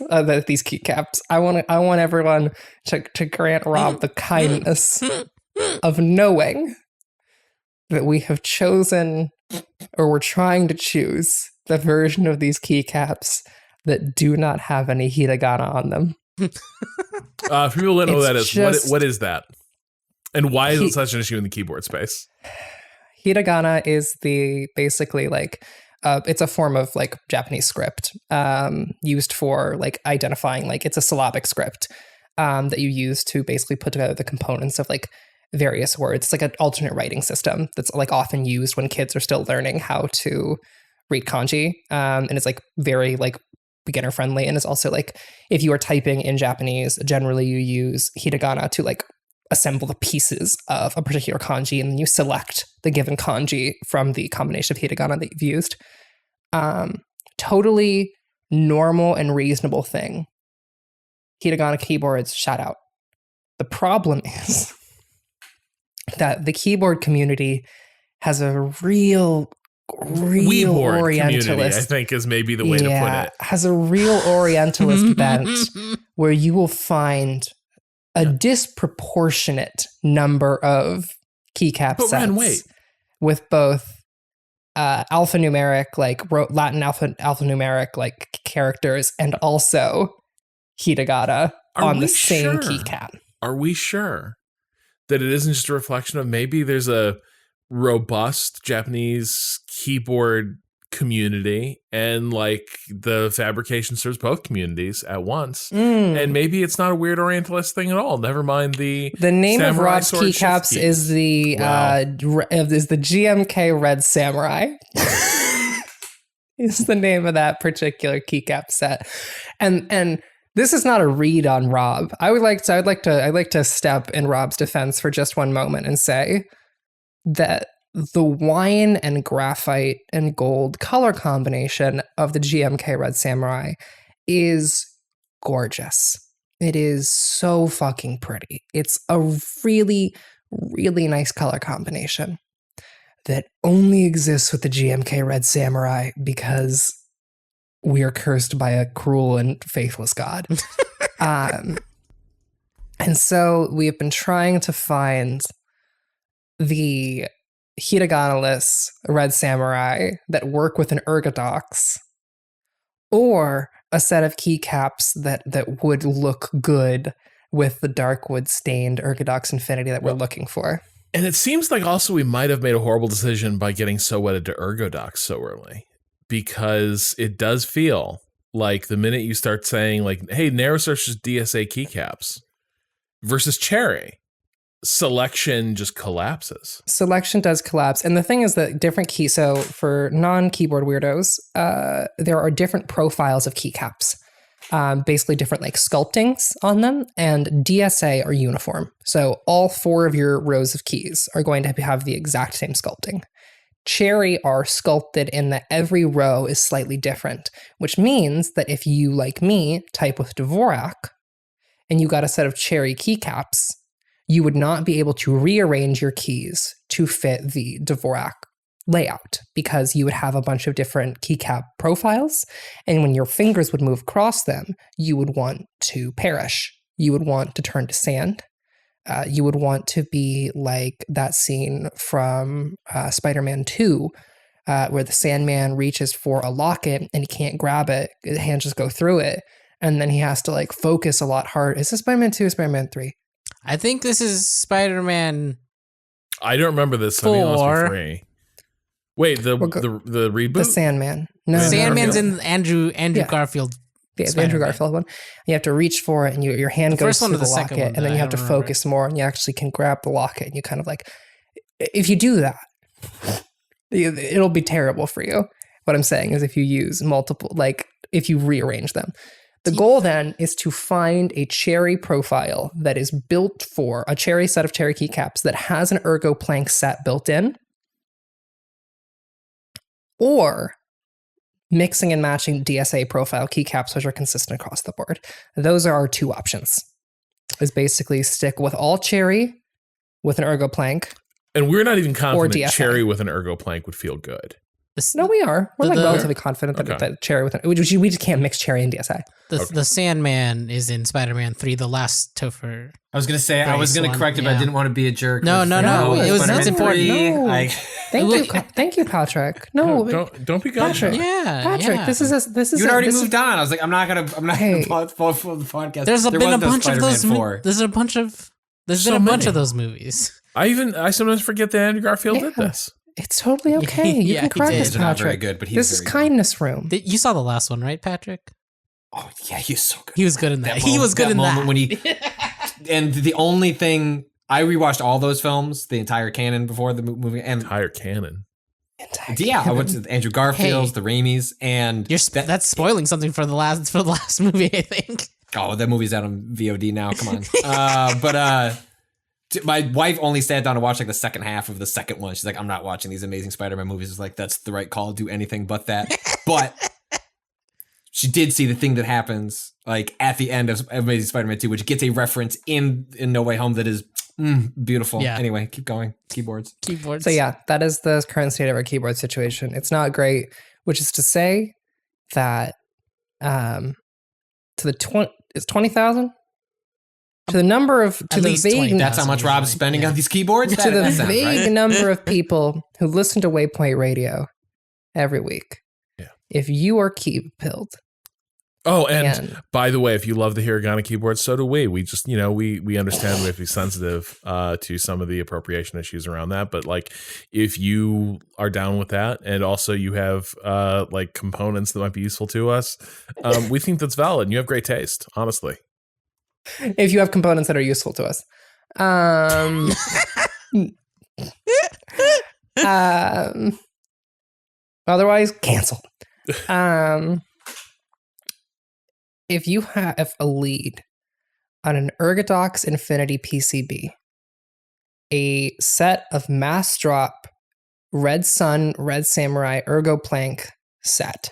these keycaps. I want everyone to grant Rob the kindness of knowing that we have chosen, or we're trying to choose, the version of these keycaps that do not have any hiragana on them. For people who don't know what that is, just- what is that? And why is it such an issue in the keyboard space? Hiragana is basically like, it's a form of like Japanese script used for like identifying, like it's a syllabic script that you use to basically put together the components of like various words. It's like an alternate writing system that's like often used when kids are still learning how to read kanji. And it's like very like beginner friendly. And it's also like, if you are typing in Japanese, generally you use hiragana to like assemble the pieces of a particular kanji, and then you select the given kanji from the combination of hiragana that you've used. Totally normal and reasonable thing. Hiragana keyboards, shout out. The problem is that the keyboard community has a real Weeboard Orientalist. community, I think, is maybe the way to put it. Has a real Orientalist bent where you will find a disproportionate number of keycap But sets Ren, wait. with both alphanumeric, like Latin alphanumeric, like characters, and also Hiragana on the same keycap. Are we sure that it isn't just a reflection of maybe there's a robust Japanese keyboard community and like the fabrication serves both communities at once, and maybe it's not a weird Orientalist thing at all. Never mind the name of Rob's sword keycaps keys. is the GMK Red Samurai. Is the name of that particular keycap set, and this is not a read on Rob. I'd like to step in Rob's defense for just one moment and say that the wine and graphite and gold color combination of the GMK Red Samurai is gorgeous. It is so fucking pretty. It's a really, really nice color combination that only exists with the GMK Red Samurai because we are cursed by a cruel and faithless god. And so we have been trying to find the hiragana-less Red Samurai that work with an ergodox, or a set of keycaps that would look good with the Darkwood stained ergodox infinity that we're looking for. And it seems like also we might have made a horrible decision by getting so wedded to ergodox so early, because it does feel like the minute you start saying like, hey, narrow search is DSA keycaps versus cherry, selection just collapses. Selection does collapse. And the thing is that different so for non-keyboard weirdos, there are different profiles of keycaps. Basically different like sculptings on them, and DSA are uniform. So all 4 of your rows of keys are going to have the exact same sculpting. Cherry are sculpted in that every row is slightly different, which means that if you, like me, type with Dvorak, and you got a set of cherry keycaps, you would not be able to rearrange your keys to fit the Dvorak layout, because you would have a bunch of different keycap profiles, and when your fingers would move across them, you would want to perish. You would want to turn to sand. You would want to be like that scene from Spider-Man 2, where the Sandman reaches for a locket and he can't grab it. His hands just go through it, and then he has to like focus a lot harder. Is this Spider-Man 2 or Spider-Man 3? I think this is Spider-Man. I don't remember this. I think it must be 3. Wait, the reboot? The Sandman. No, Sandman's Garfield? in Andrew Garfield. Yeah, the Andrew Garfield one. You have to reach for it, and your hand goes through the second locket, one, and then you I have to don't focus more, and you actually can grab the locket, and you kind of like, if you do that, it'll be terrible for you. What I'm saying is if you use multiple, like if you rearrange them. The goal then is to find a cherry profile that is built for a cherry set of cherry keycaps that has an ergo plank set built in, or mixing and matching DSA profile keycaps, which are consistent across the board. Those are our 2 options. Is basically stick with all cherry with an ergo plank. And we're not even confident DSA. cherry with an ergo plank would feel good. No, we are. We're relatively confident that cherry with we just can't mix cherry and DSA. The Sandman is in Spider-Man 3, the last Topher. I was gonna say I was gonna correct it, but I didn't want to be a jerk. No. It's important. No. Thank you, Patrick. No, don't be Patrick. Patrick, this is. You had already moved on. I was like, I'm not gonna follow the podcast. There's been a bunch of those. There's been a bunch of those movies. I sometimes forget that Andrew Garfield did this. It's totally okay. You can correct us, They're not very Patrick. good, but This is kindness room. You saw the last one, right, Patrick? Oh yeah, he's so good. He was good in that. He was good in that. When he, and the only thing I rewatched all those films, the entire canon before the movie, and Entire canon. I went to Andrew Garfield's, the Raimis, and that's spoiling something for the last movie, I think. Oh, that movie's out on VOD now. Come on. My wife only sat down to watch like the second half of the second one. She's like, I'm not watching these Amazing Spider-Man movies. It's like, that's the right call. Do anything but that. But she did see the thing that happens like at the end of Amazing Spider-Man 2, which gets a reference in No Way Home that is beautiful. Yeah. Anyway, keep going. Keyboards. So yeah, that is the current state of our keyboard situation. It's not great, which is to say that to the it's 20,000? To the number of vague, that's how much Rob's spending on these keyboards. To the vague number of people who listen to Waypoint Radio every week. Yeah. If you are keep-pilled. Oh, and by the way, if you love the hiragana keyboard, so do we. We just, we understand we have to be sensitive to some of the appropriation issues around that. But like, if you are down with that, and also you have like components that might be useful to us, we think that's valid. And you have great taste, honestly. If you have components that are useful to us. Otherwise, cancel. If you have a lead on an Ergodox Infinity PCB, a set of mass drop Red Sun, Red Samurai Ergo Plank set,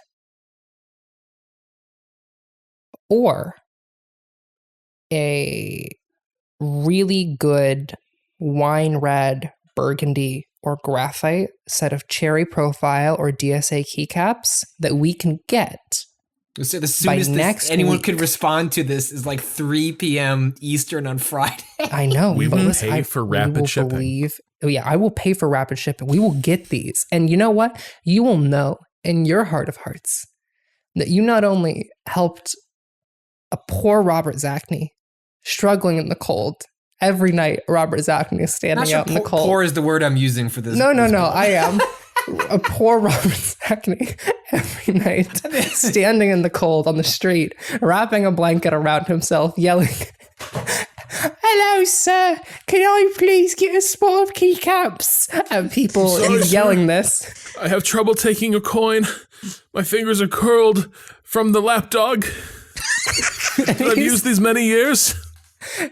or a really good wine red, burgundy, or graphite set of cherry profile or DSA keycaps that we can get. So the soonest anyone could respond to this is like 3 p.m. Eastern on Friday. I know. We will pay for rapid shipping. I will pay for rapid shipping. We will get these. And you know what? You will know in your heart of hearts that you not only helped a poor Robert Zachney struggling in the cold. Every night, Robert Zachney is standing out in the cold. Poor is the word I'm using for this. No, I am. A poor Robert Zachney every night standing in the cold on the street, wrapping a blanket around himself, yelling, "Hello, sir. Can I please get a spot of keycaps?" And people, Sorry, he's yelling this. I have trouble taking a coin. My fingers are curled from the lapdog. I've used these many years.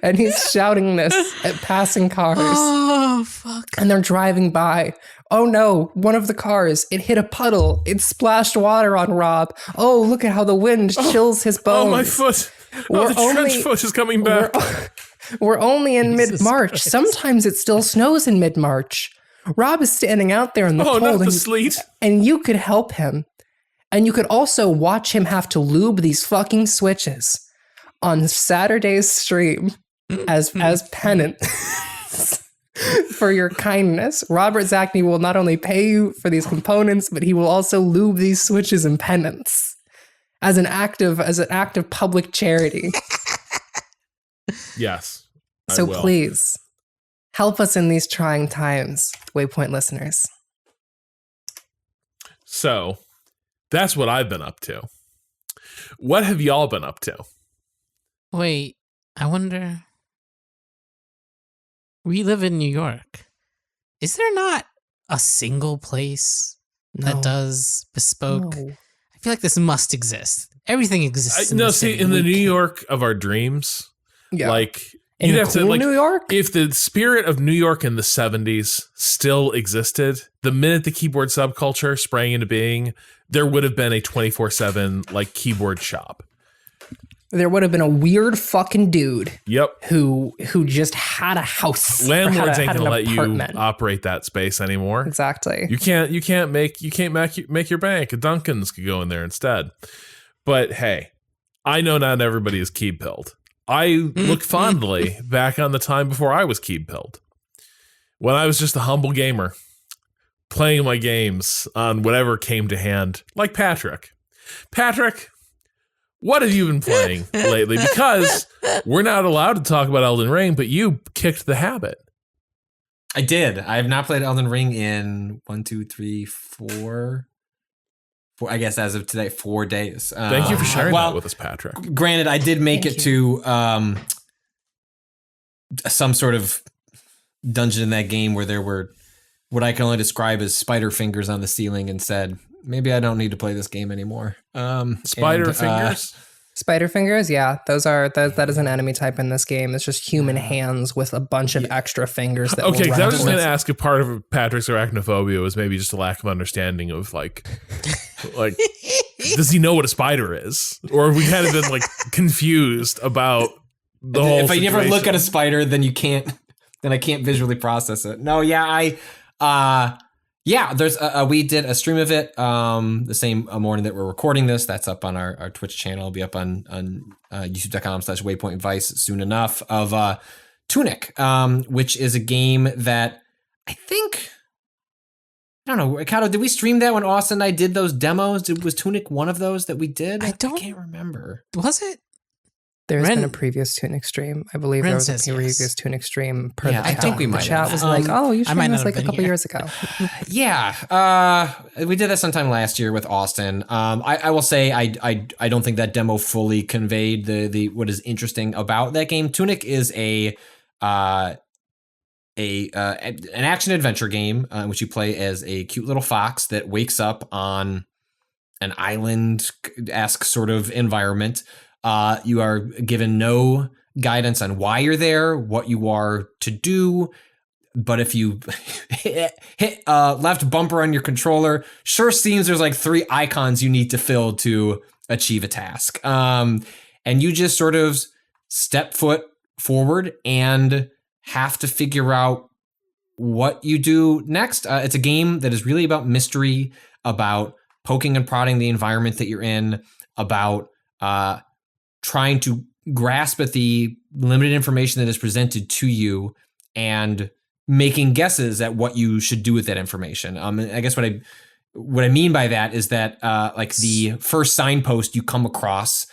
And he's shouting this at passing cars. Oh, fuck. And they're driving by. Oh no, one of the cars, it hit a puddle. It splashed water on Rob. Oh, look at how the wind chills his bones. Oh, my foot. The trench foot is coming back. We're only in mid-March. Christ. Sometimes it still snows in mid-March. Rob is standing out there in the cold. Not the sleet. And you could help him. And you could also watch him have to lube these fucking switches on Saturday's stream as penance for your kindness. Robert Zachney will not only pay you for these components, but he will also lube these switches in penance as an act of public charity. Yes. So please help us in these trying times, Waypoint listeners. So that's what I've been up to. What have y'all been up to? Wait, I wonder. We live in New York. Is there not a single place that does bespoke? No. I feel like this must exist. Everything exists. In the New York of our dreams, like in you'd have cool to like New York. If the spirit of New York in the 70s still existed, the minute the keyboard subculture sprang into being, there would have been a 24/7 like keyboard shop. There would have been a weird fucking dude. Yep. Who just had a house. Landlords ain't had gonna an let apartment. you operate that space anymore. Exactly. You can't make your bank. A Dunkin's could go in there instead. But hey, I know not everybody is key-pilled. I look fondly back on the time before I was key-pilled. When I was just a humble gamer, playing my games on whatever came to hand, like Patrick. Patrick, what have you been playing lately? Because we're not allowed to talk about Elden Ring, but you kicked the habit. I did. I have not played Elden Ring in 4. I guess as of today, 4 days. Thank you for sharing that with us, Patrick. Granted, I did make it to some sort of dungeon in that game where there were what I can only describe as spider fingers on the ceiling, and said, maybe I don't need to play this game anymore. Spider fingers? Spider fingers, yeah. That is an enemy type in this game. It's just human hands with a bunch of extra fingers. That Okay, because I was just going to ask if part of Patrick's arachnophobia was maybe just a lack of understanding of like does he know what a spider is, or have we kind of been like confused about the whole? If I situation? never look at a spider, then you can't. Then I can't visually process it. No, yeah, there's we did a stream of it the same morning that we're recording this. That's up on our Twitch channel. It'll be up on youtube.com/waypointvice soon enough, of Tunic, which is a game that I think, don't know. Kato, did we stream that when Austin and I did those demos? Was Tunic one of those that we did? I can't remember. Was it? There's Ren- been a previous Tunic stream. I believe Ren there was a says yes. previous Tunic stream per Yeah, the I chat. think we The might chat have. was like, oh, you I might streamed not this have like a been couple here. years ago. Yeah, we did that sometime last year with Austin. I will say I don't think that demo fully conveyed the what is interesting about that game. Tunic is an action adventure game in which you play as a cute little fox that wakes up on an island-esque sort of environment. You are given no guidance on why you're there, what you are to do. But if you hit left bumper on your controller, sure seems there's like 3 icons you need to fill to achieve a task. And you just sort of step foot forward and have to figure out what you do next. It's a game that is really about mystery, about poking and prodding the environment that you're in, about trying to grasp at the limited information that is presented to you and making guesses at what you should do with that information. I guess what I mean by that is that like the first signpost you come across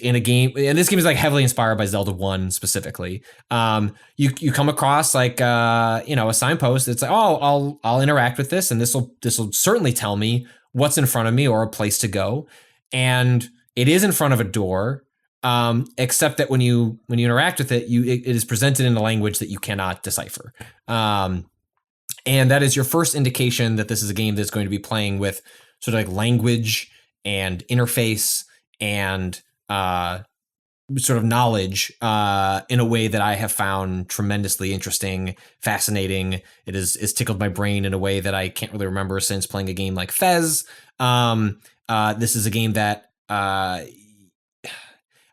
in a game, and this game is like heavily inspired by Zelda 1 specifically. You come across like a signpost that's like, oh, I'll interact with this, and this will certainly tell me what's in front of me or a place to go. And it is in front of a door, except that when you interact with it, it is presented in a language that you cannot decipher. And that is your first indication that this is a game that's going to be playing with sort of like language and interface and sort of knowledge in a way that I have found tremendously interesting, fascinating. It has tickled my brain in a way that I can't really remember since playing a game like Fez. This is a game that I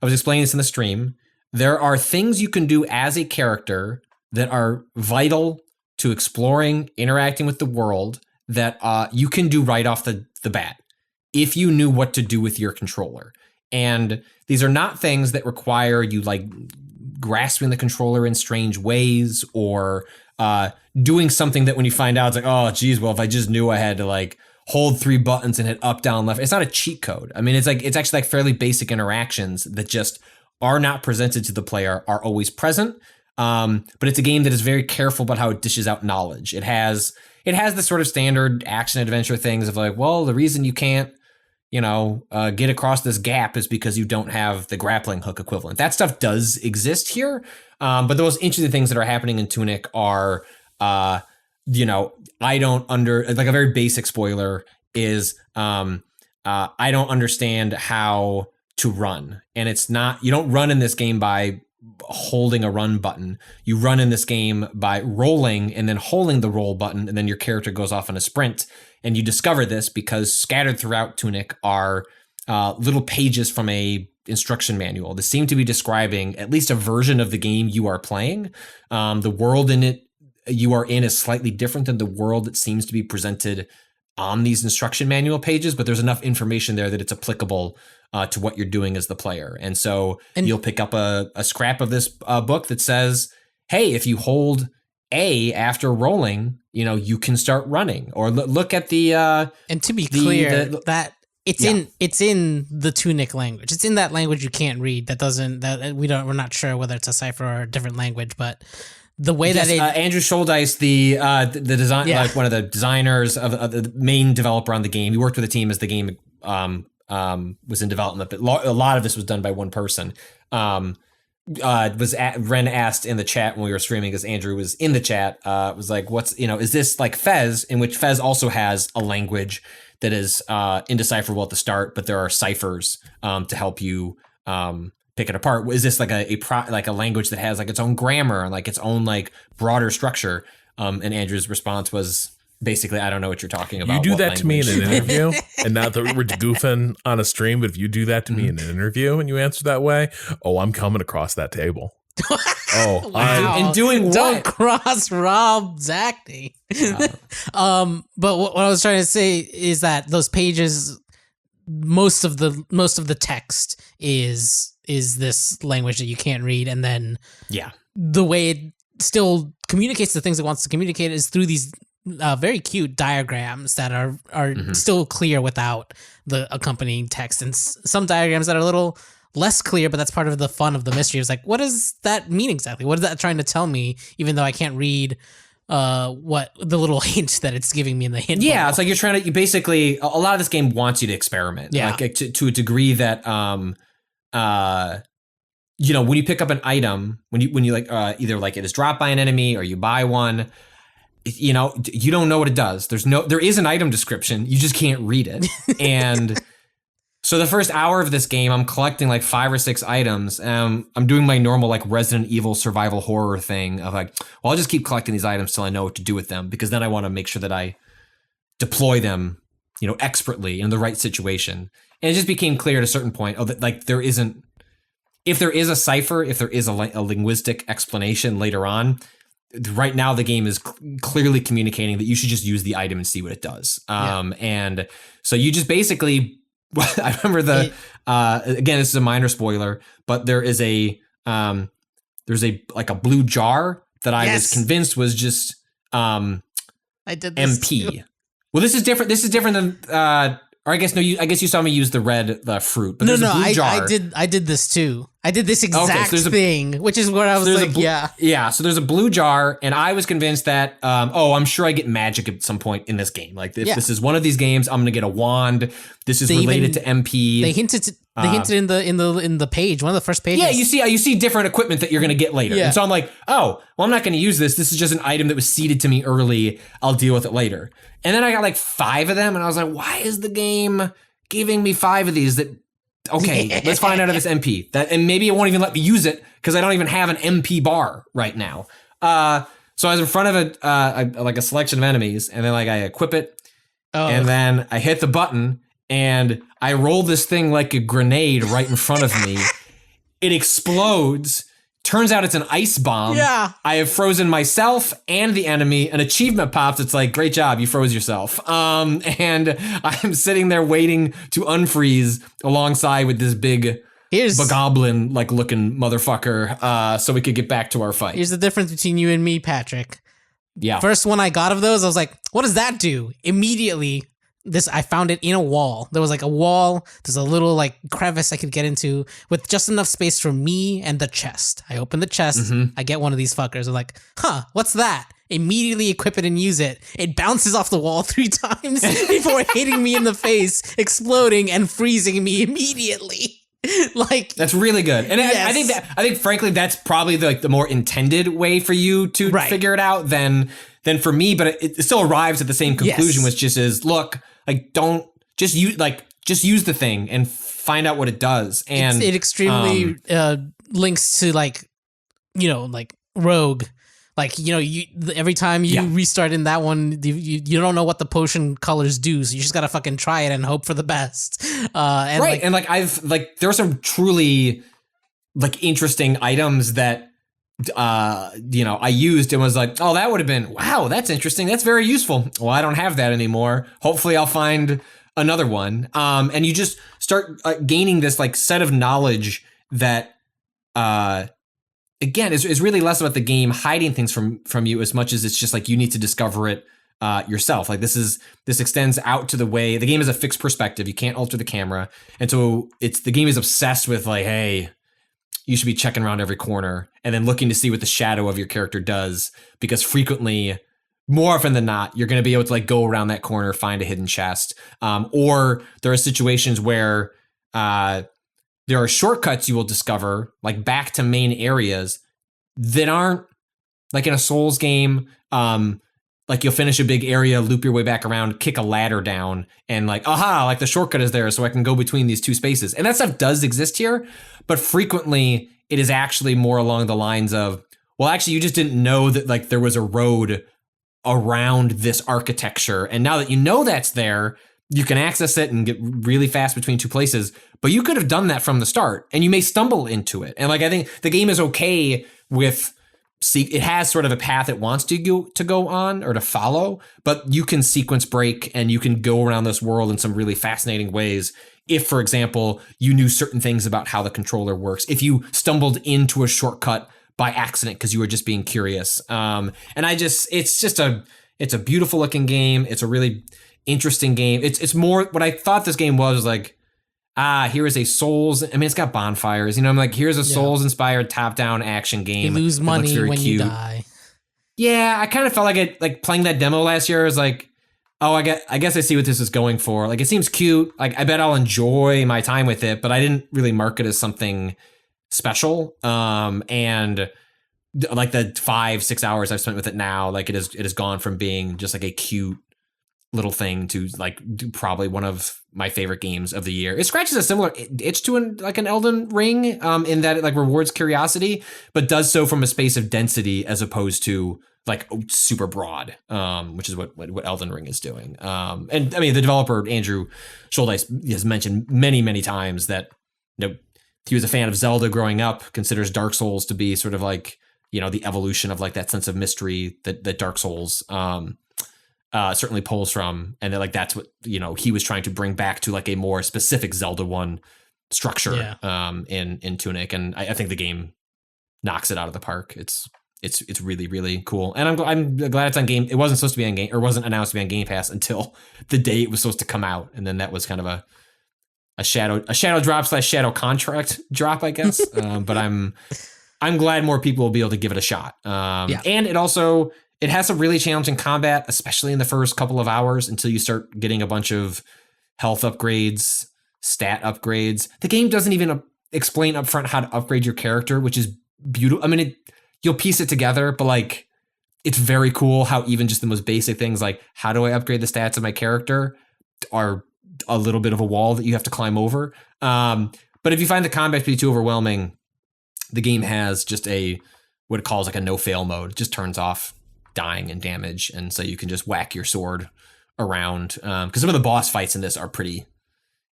was explaining this in the stream. There are things you can do as a character that are vital to exploring, interacting with the world that you can do right off the bat if you knew what to do with your controller. And these are not things that require you like grasping the controller in strange ways or doing something that when you find out, it's like, oh, geez, well, if I just knew I had to like hold 3 buttons and hit up, down, left. It's not a cheat code. I mean, it's actually like fairly basic interactions that just are not presented to the player, are always present. But it's a game that is very careful about how it dishes out knowledge. It has the sort of standard action adventure things of like, well, the reason you can't get across this gap is because you don't have the grappling hook equivalent. That stuff does exist here. But the most interesting things that are happening in Tunic are, I don't like a very basic spoiler is, I don't understand how to run. And it's not, you don't run in this game by holding a run button. You run in this game by rolling and then holding the roll button, and then your character goes off on a sprint. And you discover this because scattered throughout Tunic are little pages from a instruction manual that seem to be describing at least a version of the game you are playing. The world in it you are in is slightly different than the world that seems to be presented on these instruction manual pages, but there's enough information there that it's applicable to what you're doing as the player. And so you'll pick up a scrap of this book that says, hey, if you hold A after rolling, you can start running. Or look at the and to be clear, that it's in the Tunic language. It's in that language you can't read. We're not sure whether it's a cipher or a different language, but the way that Andrew Scholdice, the design, like one of the designers of the main developer on the game, he worked with the team as the game was in development, but a lot of this was done by one person. Ren asked in the chat when we were streaming, because Andrew was in the chat, was like, what's, is this like Fez, in which Fez also has a language that is indecipherable at the start, but there are ciphers to help you pick it apart. Is this like a language that has like its own grammar and like its own like broader structure? And Andrew's response was basically, I don't know what you're talking about. You do that to me in an interview, and not that we're goofing on a stream, but if you do that to me in an interview and you answer that way, I'm coming across that table. Wow. And doing what? Don't cross Rob's acting. But what I was trying to say is that those pages, most of the text is this language that you can't read, and then the way it still communicates the things it wants to communicate is through these very cute diagrams that are still clear without the accompanying text, and some diagrams that are a little less clear, but that's part of the fun of the mystery. It's like, what does that mean exactly? What is that trying to tell me? Even though I can't read what the little hint that it's giving me in the hint. Yeah, bubble. it's like you basically, a lot of this game wants you to experiment. Yeah. Like to a degree that, when you pick up an item, when you like, either like it is dropped by an enemy or you buy one, you don't know what it does. There is an item description. You just can't read it. And so the first hour of this game, I'm collecting like 5 or 6 items. I'm doing my normal like Resident Evil survival horror thing of like, well, I'll just keep collecting these items till I know what to do with them, because then I want to make sure that I deploy them, expertly in the right situation. And it just became clear at a certain point, that like if there is a cipher, if there is a linguistic explanation later on, right now the game is clearly communicating that you should just use the item and see what it does. And so you just basically, I remember again, this is a minor spoiler, but there's a like a blue jar that I was convinced was just I did this MP. too. Well, this is different. This is different than or I guess you saw me use the fruit. But No, there's a blue jar. I did this too. I did this exact there's thing, which is where I was like, yeah. So there's a blue jar, and I was convinced that, I'm sure I get magic at some point in this game. Like if this is one of these games, I'm gonna get a wand. This is related to MP. They hinted in the page, one of the first pages. Yeah, you see different equipment that you're gonna get later, and so I'm like, oh, well, I'm not gonna use this. This is just an item that was seeded to me early. I'll deal with it later. And then I got like 5 of them, and I was like, why is the game giving me 5 of these? Okay, let's find out if it's MP. And maybe it won't even let me use it because I don't even have an MP bar right now. So I was in front of a selection of enemies, and then like I equip it, and then I hit the button, and I roll this thing like a grenade right in front of me. It explodes. Turns out it's an ice bomb. Yeah. I have frozen myself and the enemy. An achievement pops. It's like, great job, you froze yourself. And I'm sitting there waiting to unfreeze alongside with this big bogoblin like looking motherfucker, so we could get back to our fight. Here's the difference between you and me, Patrick. Yeah. First one I got of those, I was like, what does that do? Immediately, I found it in a wall. There was like a wall. There's a little like crevice I could get into with just enough space for me and the chest. I open the chest. I get one of these fuckers. I'm like, what's that? Immediately equip it and use it. It bounces off the wall 3 times before hitting me in the face, exploding and freezing me immediately. Like, that's really good. And I think frankly that's probably the more intended way for you to figure it out than for me, but it still arrives at the same conclusion, which just is, look, like, don't just use the thing and find out what it does. And it extremely links to like Rogue. Like, every time you restart in that one, you don't know what the potion colors do, so you just gotta fucking try it and hope for the best. And there are some truly like interesting items that I used and was like, oh, that would have been, wow, that's interesting. That's very useful. Well, I don't have that anymore. Hopefully I'll find another one. And you just start gaining this like set of knowledge that, again, is really less about the game hiding things from you as much as it's just like you need to discover it yourself. Like this extends out to the way the game is a fixed perspective. You can't alter the camera. And so the game is obsessed with like, hey, you should be checking around every corner and then looking to see what the shadow of your character does, because frequently, more often than not, you're going to be able to like go around that corner, find a hidden chest. Or there are situations where there are shortcuts you will discover like back to main areas that aren't like in a Souls game. Like you'll finish a big area, loop your way back around, kick a ladder down, and like, aha, like the shortcut is there, so I can go between these 2 spaces. And that stuff does exist here, but frequently it is actually more along the lines of, well, actually, you just didn't know that like there was a road around this architecture, and now that you know that's there, you can access it and get really fast between 2 places. But you could have done that from the start, and you may stumble into it. And like I think the game is okay with. It has sort of a path it wants to go on or to follow, but you can sequence break and you can go around this world in some really fascinating ways. If, for example, you knew certain things about how the controller works, if you stumbled into a shortcut by accident because you were just being curious. And it's just It's a beautiful looking game. It's a really interesting game. It's more what I thought this game was like, here is a Souls. I mean, it's got bonfires. You know, I'm like, here's a Souls-inspired top-down action game. You lose money when you die. Yeah, I kind of felt like it. Like playing that demo last year is like, oh, I guess I see what this is going for. Like, it seems cute. Like, I bet I'll enjoy my time with it, but I didn't really mark it as something special. And like the 5-6 hours I've spent with it now, like it has gone from being just like a cute little thing to like probably one of my favorite games of the year. It scratches a similar itch to an Elden Ring, in that it like rewards curiosity, but does so from a space of density as opposed to like super broad, which is what Elden Ring is doing. And I mean, the developer Andrew Schuldice has mentioned many times that, you know, he was a fan of Zelda growing up, considers Dark Souls to be sort of like, you know, the evolution of like that sense of mystery that Dark Souls certainly pulls from, and that like that's what, you know, he was trying to bring back to like a more specific Zelda 1 structure in Tunic, and I think the game knocks it out of the park. It's really, really cool, and I'm glad it's on Game. It wasn't supposed to be on Game, or wasn't announced to be on Game Pass until the day it was supposed to come out, and then that was kind of a shadow drop / shadow contract drop, I guess. But I'm glad more people will be able to give it a shot. And it has some really challenging combat, especially in the first couple of hours until you start getting a bunch of health upgrades, stat upgrades. The game doesn't even explain upfront how to upgrade your character, which is beautiful. I mean, you'll piece it together, but like, it's very cool how even just the most basic things like, how do I upgrade the stats of my character, are a little bit of a wall that you have to climb over. But if you find the combat to be too overwhelming, the game has just what it calls like a no-fail mode. It just turns off dying and damage, and so you can just whack your sword around. Because some of the boss fights in this are pretty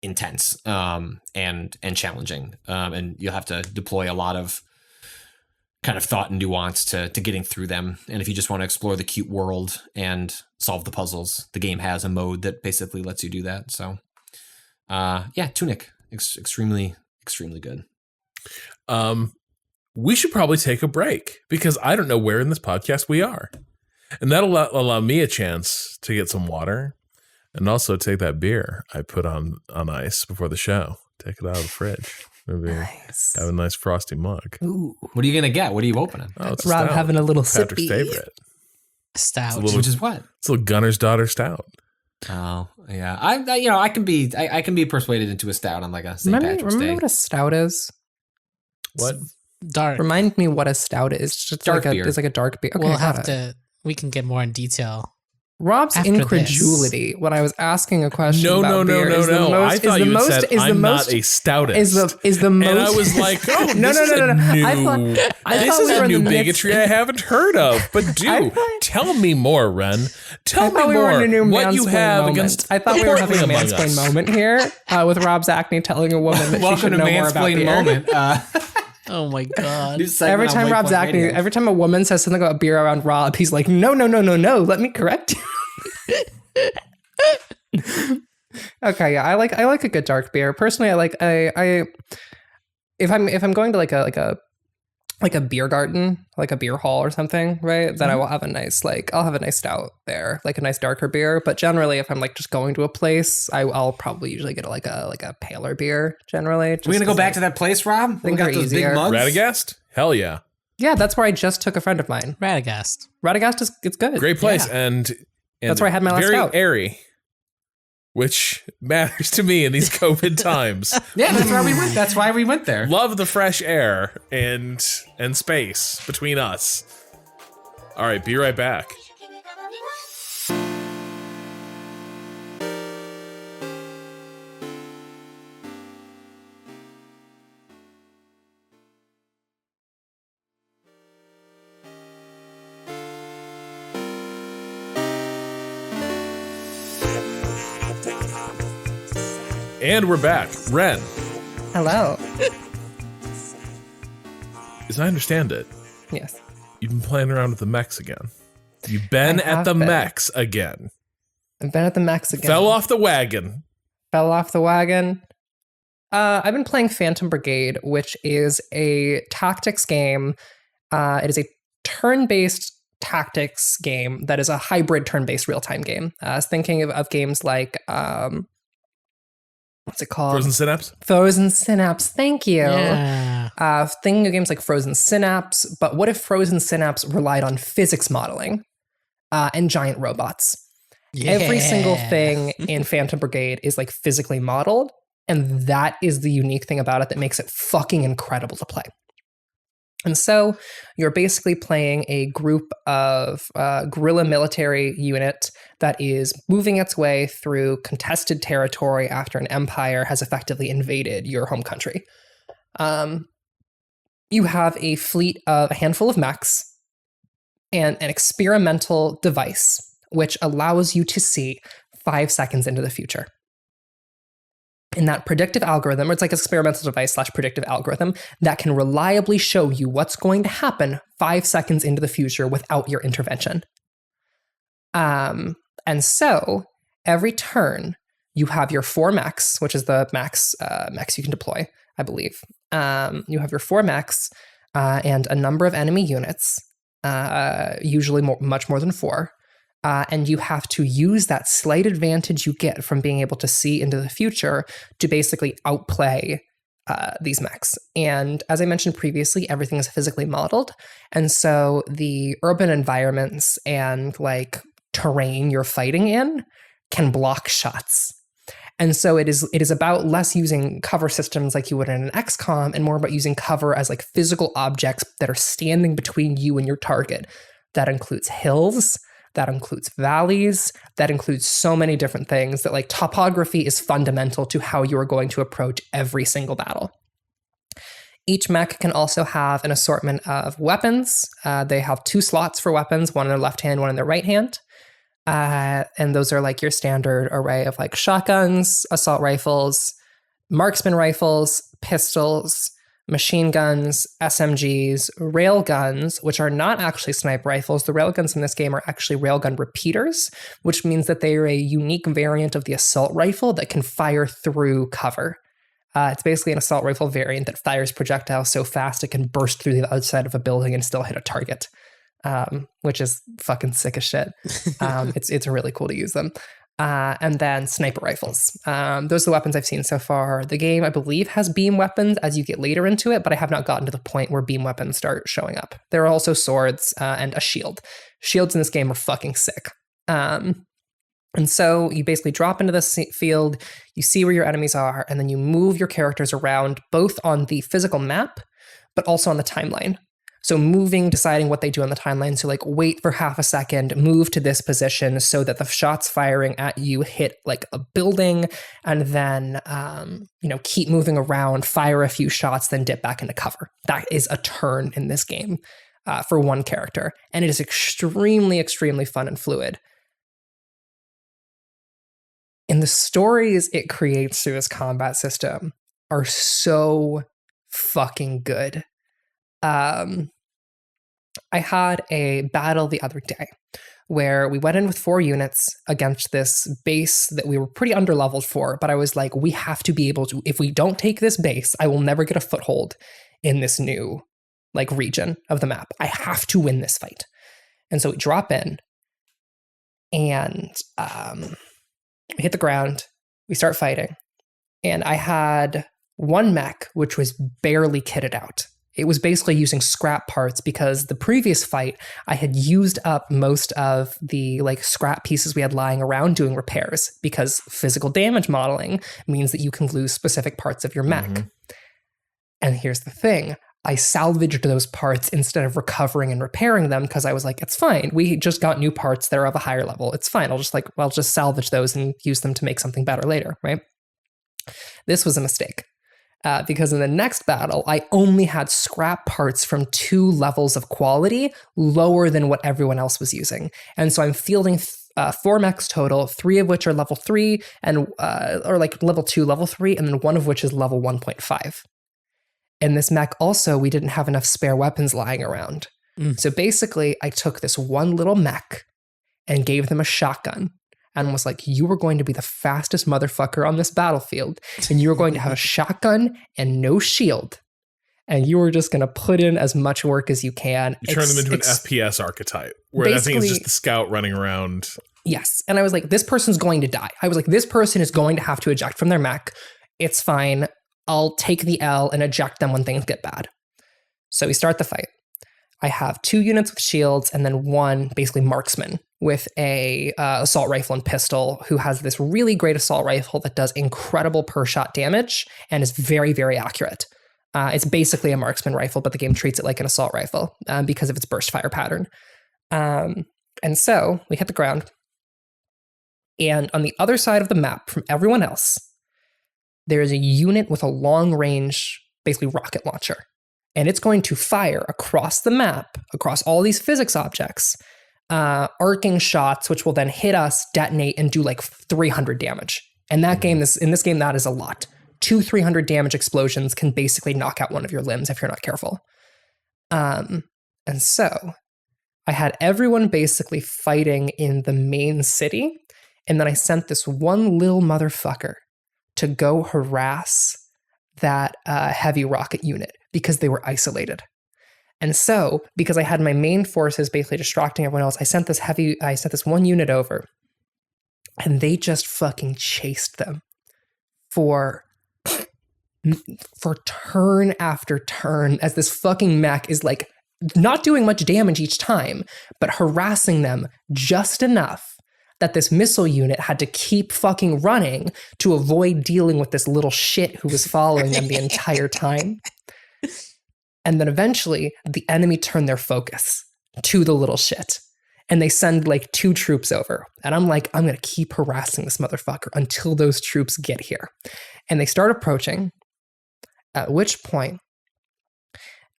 intense and challenging. And you'll have to deploy a lot of kind of thought and nuance to getting through them. And if you just want to explore the cute world and solve the puzzles, the game has a mode that basically lets you do that. So Tunic, extremely, extremely good. We should probably take a break because I don't know where in this podcast we are. And that'll allow me a chance to get some water and also take that beer I put on ice before the show. Take it out of the fridge. Maybe have a nice frosty mug. Ooh. What are you going to get? What are you opening? Oh, it's Rob having a little Patrick's sippy. favorite. Stout. Which is what? It's a little Gunner's Daughter Stout. Oh, yeah. I can be persuaded into a stout on like a St. Patrick's Day. Remember what a stout is? What? Dark. Remind me what a stout is. It's just Dark like beer. It's like a dark beer. Okay, We'll have to. We can get more in detail. Rob's after incredulity when I was asking a question about beer is the No. most, I thought you had said I'm not a stoutist. Is the most. And I was like, oh, No. this is a new bigotry I haven't heard of. But tell me more, Ren. Tell me more what you have against. I thought we were having a Among mansplain Us. moment here with Rob's acne telling a woman that she should know more about beer. Moment. Oh my god. Every time Rob's acne, every time a woman says something about beer around Rob, he's like, no, let me correct you. Okay, yeah, I like a good dark beer. Personally, if I'm going to like a beer garden, like a beer hall or something, right? Then I will have I'll have a nice stout there, like a nice darker beer. But generally, if I'm like just going to a place, I'll probably usually get like a paler beer. Generally, We're gonna go back to that place, Rob. We got those big mugs. Radagast? Hell yeah. Yeah, that's where I just took a friend of mine. Radagast. Radagast it's good. Great place. Yeah. And that's where I had my last very stout. airy, which matters to me in these COVID times. Yeah, that's why we went. That's why we went there. Love the fresh air and space between us. All right, be right back. And we're back. Ren, Hello. as I understand it, Yes. you've been playing around with the Mechs again. You've been I at have the been. Mechs again. I've been at the Mechs again. Fell off the wagon. Fell off the wagon. I've been playing Phantom Brigade, which is a tactics game. It is a turn-based tactics game that is a hybrid turn-based real-time game. I was thinking of games like what's it called? Frozen Synapse? Frozen Synapse. Thank you. Yeah. Thinking of games like Frozen Synapse, but what if Frozen Synapse relied on physics modeling and giant robots? Every single thing in Phantom Brigade is like physically modeled, and that is the unique thing about it that makes it fucking incredible to play. And so you're basically playing a group of guerrilla military unit that is moving its way through contested territory after an empire has effectively invaded your home country. You have a fleet of a handful of mechs and an experimental device which allows you to see 5 seconds into the future. In that predictive algorithm, or it's like an experimental device / predictive algorithm that can reliably show you what's going to happen 5 seconds into the future without your intervention. And so every turn you have your 4 mechs, which is the mechs you can deploy, I believe. You have your 4 mechs and a number of enemy units, usually much more than 4. And you have to use that slight advantage you get from being able to see into the future to basically outplay these mechs. And as I mentioned previously, everything is physically modeled. And so the urban environments and like terrain you're fighting in can block shots. And so it is about less using cover systems like you would in an XCOM and more about using cover as like physical objects that are standing between you and your target. That includes hills. That includes valleys, that includes so many different things that like topography is fundamental to how you are going to approach every single battle. Each mech can also have an assortment of weapons. They have 2 slots for weapons, one in their left hand, one in their right hand. And those are like your standard array of like shotguns, assault rifles, marksman rifles, pistols, machine guns, SMGs, railguns, which are not actually sniper rifles. The railguns in this game are actually railgun repeaters, which means that they are a unique variant of the assault rifle that can fire through cover. It's basically an assault rifle variant that fires projectiles so fast it can burst through the outside of a building and still hit a target, which is fucking sick as shit. It's really cool to use them. And then sniper rifles. Those are the weapons I've seen so far. The game, I believe, has beam weapons as you get later into it, but I have not gotten to the point where beam weapons start showing up. There are also swords and a shield. Shields in this game are fucking sick. And so you basically drop into this field, you see where your enemies are, and then you move your characters around both on the physical map, but also on the timeline. So moving, deciding what they do on the timeline. So like wait for half a second, move to this position so that the shots firing at you hit like a building, and then, keep moving around, fire a few shots, then dip back into cover. That is a turn in this game for one character. And it is extremely, extremely fun and fluid. And the stories it creates through this combat system are so fucking good. I had a battle the other day where we went in with 4 units against this base that we were pretty underleveled for, but I was like, we have to be able to, if we don't take this base, I will never get a foothold in this new like region of the map. I have to win this fight. And so we drop in and we hit the ground, we start fighting, and I had 1 mech which was barely kitted out. It was basically using scrap parts because the previous fight, I had used up most of the like scrap pieces we had lying around doing repairs, because physical damage modeling means that you can lose specific parts of your mech. Mm-hmm. And here's the thing. I salvaged those parts instead of recovering and repairing them because I was like, it's fine. We just got new parts that are of a higher level. It's fine. I'll just salvage those and use them to make something better later, right? This was a mistake. Because in the next battle, I only had scrap parts from 2 levels of quality lower than what everyone else was using. And so I'm fielding 4 mechs total, 3 of which are level 3, and or like level 2, level 3, and then 1 of which is level 1.5. In this mech also, we didn't have enough spare weapons lying around. So basically, I took this one little mech and gave them a shotgun. And was like, you were going to be the fastest motherfucker on this battlefield, and you were going to have a shotgun and no shield. and you are just going to put in as much work as you can. You turn them into an FPS archetype, where that thing is just the scout running around. Yes. And I was like, this person's going to die. I was like, this person is going to have to eject from their mech. It's fine. I'll take the L and eject them when things get bad. So we start the fight. I have 2 units with shields and then 1 basically marksman with a assault rifle and pistol who has this really great assault rifle that does incredible per shot damage and is very, very accurate. It's basically a marksman rifle, but the game treats it like an assault rifle because of its burst fire pattern. And so we hit the ground. And on the other side of the map from everyone else, there is a unit with a long range, basically rocket launcher. And it's going to fire across the map, across all these physics objects, arcing shots, which will then hit us, detonate, and do like 300 damage. And that game, in this game, that is a lot. 300 damage explosions can basically knock out one of your limbs if you're not careful. And so I had everyone basically fighting in the main city. And then I sent this one little motherfucker to go harass that heavy rocket unit because they were isolated. And so, because I had my main forces basically distracting everyone else, I sent this one unit over, and they just fucking chased them for turn after turn as this fucking mech is like not doing much damage each time, but harassing them just enough that this missile unit had to keep fucking running to avoid dealing with this little shit who was following them the entire time. And then eventually the enemy turned their focus to the little shit. And they send like 2 troops over. And I'm like, I'm going to keep harassing this motherfucker until those troops get here. And they start approaching, at which point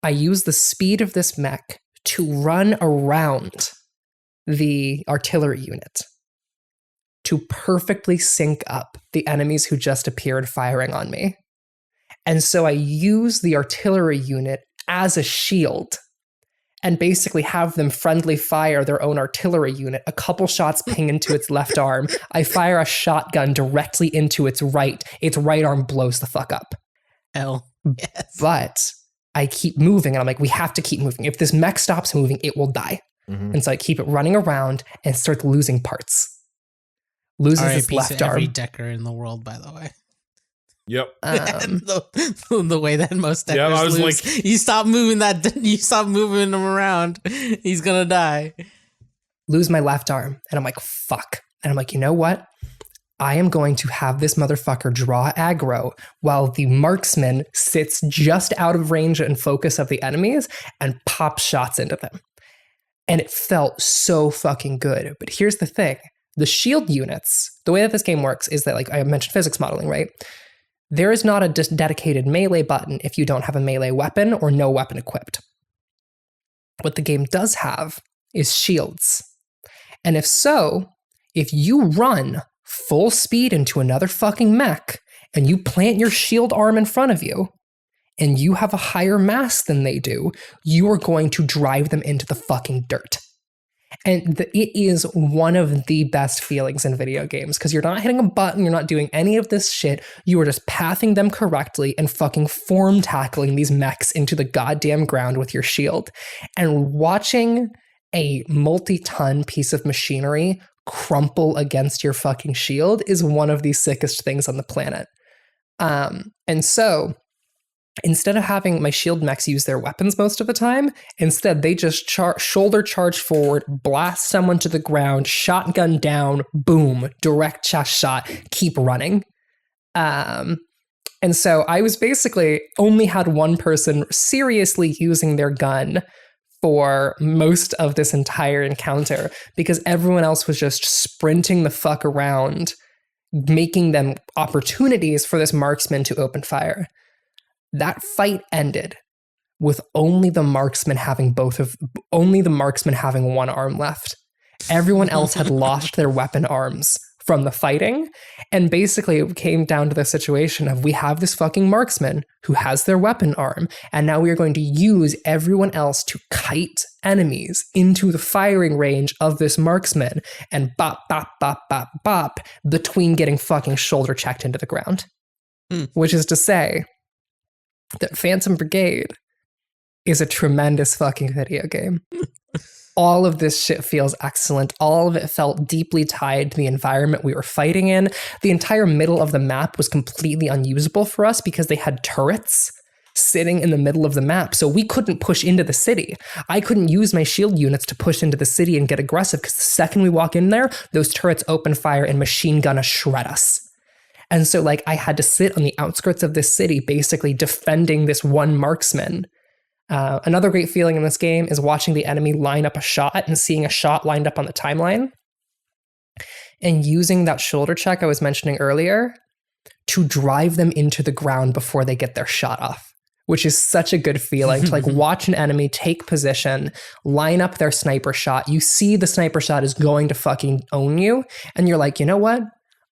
I use the speed of this mech to run around the artillery unit to perfectly sync up the enemies who just appeared firing on me. And so I use the artillery unit as a shield and basically have them friendly fire their own artillery unit. A couple shots ping into its left arm. I fire a shotgun directly into its right. Its right arm blows the fuck up. Hell, yes. But I keep moving, and I'm like, we have to keep moving. If this mech stops moving, it will die. Mm-hmm. And so I keep it running around and start losing parts. Loses his left arm. Every decker in the world, by the way. Yep. The way that most deckers I was lose. like, you stop moving him around, he's gonna die. Lose my left arm. And I'm like, fuck. And I'm like, you know what? I am going to have this motherfucker draw aggro while the marksman sits just out of range and focus of the enemies and pops shots into them. And it felt so fucking good. But here's the thing. The shield units, the way that this game works is that, like I mentioned physics modeling, right? There is not a dedicated melee button if you don't have a melee weapon or no weapon equipped. What the game does have is shields. And if you run full speed into another fucking mech and you plant your shield arm in front of you and you have a higher mass than they do, you are going to drive them into the fucking dirt. And it is one of the best feelings in video games because you're not hitting a button, you're not doing any of this shit. You are just pathing them correctly and fucking form tackling these mechs into the goddamn ground with your shield. And watching a multi-ton piece of machinery crumple against your fucking shield is one of the sickest things on the planet. And so instead of having my shield mechs use their weapons most of the time, instead they just shoulder charge forward, blast someone to the ground, shotgun down, boom, direct chest shot, keep running. And so I was basically only had one person seriously using their gun for most of this entire encounter because everyone else was just sprinting the fuck around, making them opportunities for this marksman to open fire. That fight ended with only the marksman having one arm left. Everyone else had lost their weapon arms from the fighting. And basically it came down to the situation of we have this fucking marksman who has their weapon arm. And now we are going to use everyone else to kite enemies into the firing range of this marksman and bop, bop, bop, bop, bop between getting fucking shoulder checked into the ground. Which is to say, that Phantom Brigade is a tremendous fucking video game. All of this shit feels excellent. All of it felt deeply tied to the environment we were fighting in. The entire middle of the map was completely unusable for us because they had turrets sitting in the middle of the map. So we couldn't push into the city. I couldn't use my shield units to push into the city and get aggressive because the second we walk in there, those turrets open fire and machine gun shred us. And so like I had to sit on the outskirts of this city basically defending this one marksman. Another great feeling in this game is watching the enemy line up a shot and seeing a shot lined up on the timeline and using that shoulder check I was mentioning earlier to drive them into the ground before they get their shot off, which is such a good feeling to like watch an enemy take position, line up their sniper shot. You see the sniper shot is going to fucking own you. And you're like, you know what?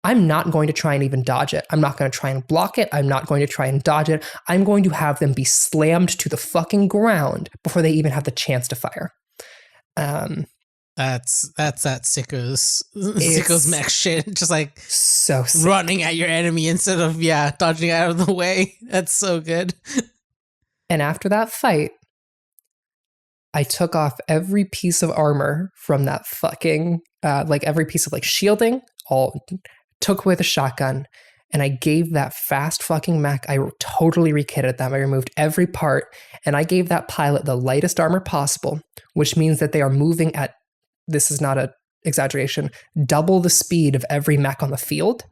I'm not going to try and even dodge it. I'm not going to try and block it. I'm not going to try and dodge it. I'm going to have them be slammed to the fucking ground before they even have the chance to fire. That's that sicko's mech shit. Just like so sick. Running at your enemy instead of dodging out of the way. That's so good. And after that fight, I took off every piece of armor from that fucking like every piece of like shielding, all took away the shotgun, and I gave that fast fucking mech, I totally rekitted them. I removed every part, and I gave that pilot the lightest armor possible, which means that they are moving at, this is not an exaggeration, double the speed of every mech on the field.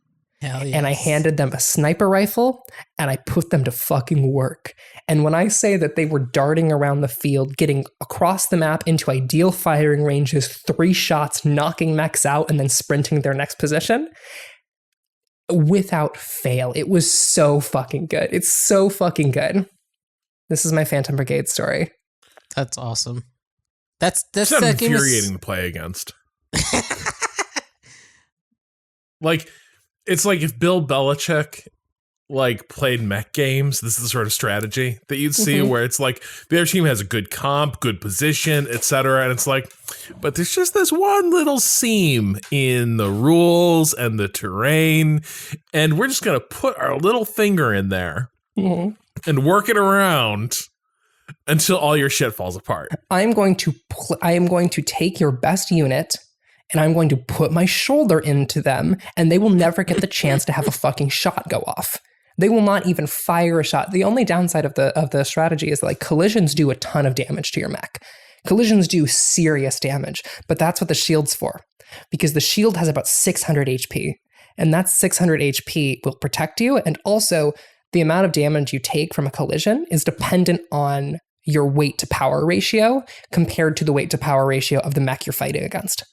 Hell yes. And I handed them a sniper rifle, and I put them to fucking work. And when I say that they were darting around the field, getting across the map into ideal firing ranges, 3 shots, knocking mechs out, and then sprinting to their next position, without fail. It was so fucking good. It's so fucking good. This is my Phantom Brigade story. That's awesome. That's infuriating to play against. Like, it's like if Bill Belichick like played mech games, this is the sort of strategy that you'd see where it's like the other team has a good comp, good position, etc. And it's like, but there's just this one little seam in the rules and the terrain, and we're just gonna put our little finger in there and work it around until all your shit falls apart. I am going to take your best unit and I'm going to put my shoulder into them, and they will never get the chance to have a fucking shot go off. They will not even fire a shot. The only downside of the strategy is that like collisions do a ton of damage to your mech. Collisions do serious damage, but that's what the shield's for. Because the shield has about 600 HP, and that 600 HP will protect you, and also the amount of damage you take from a collision is dependent on your weight to power ratio compared to the weight to power ratio of the mech you're fighting against.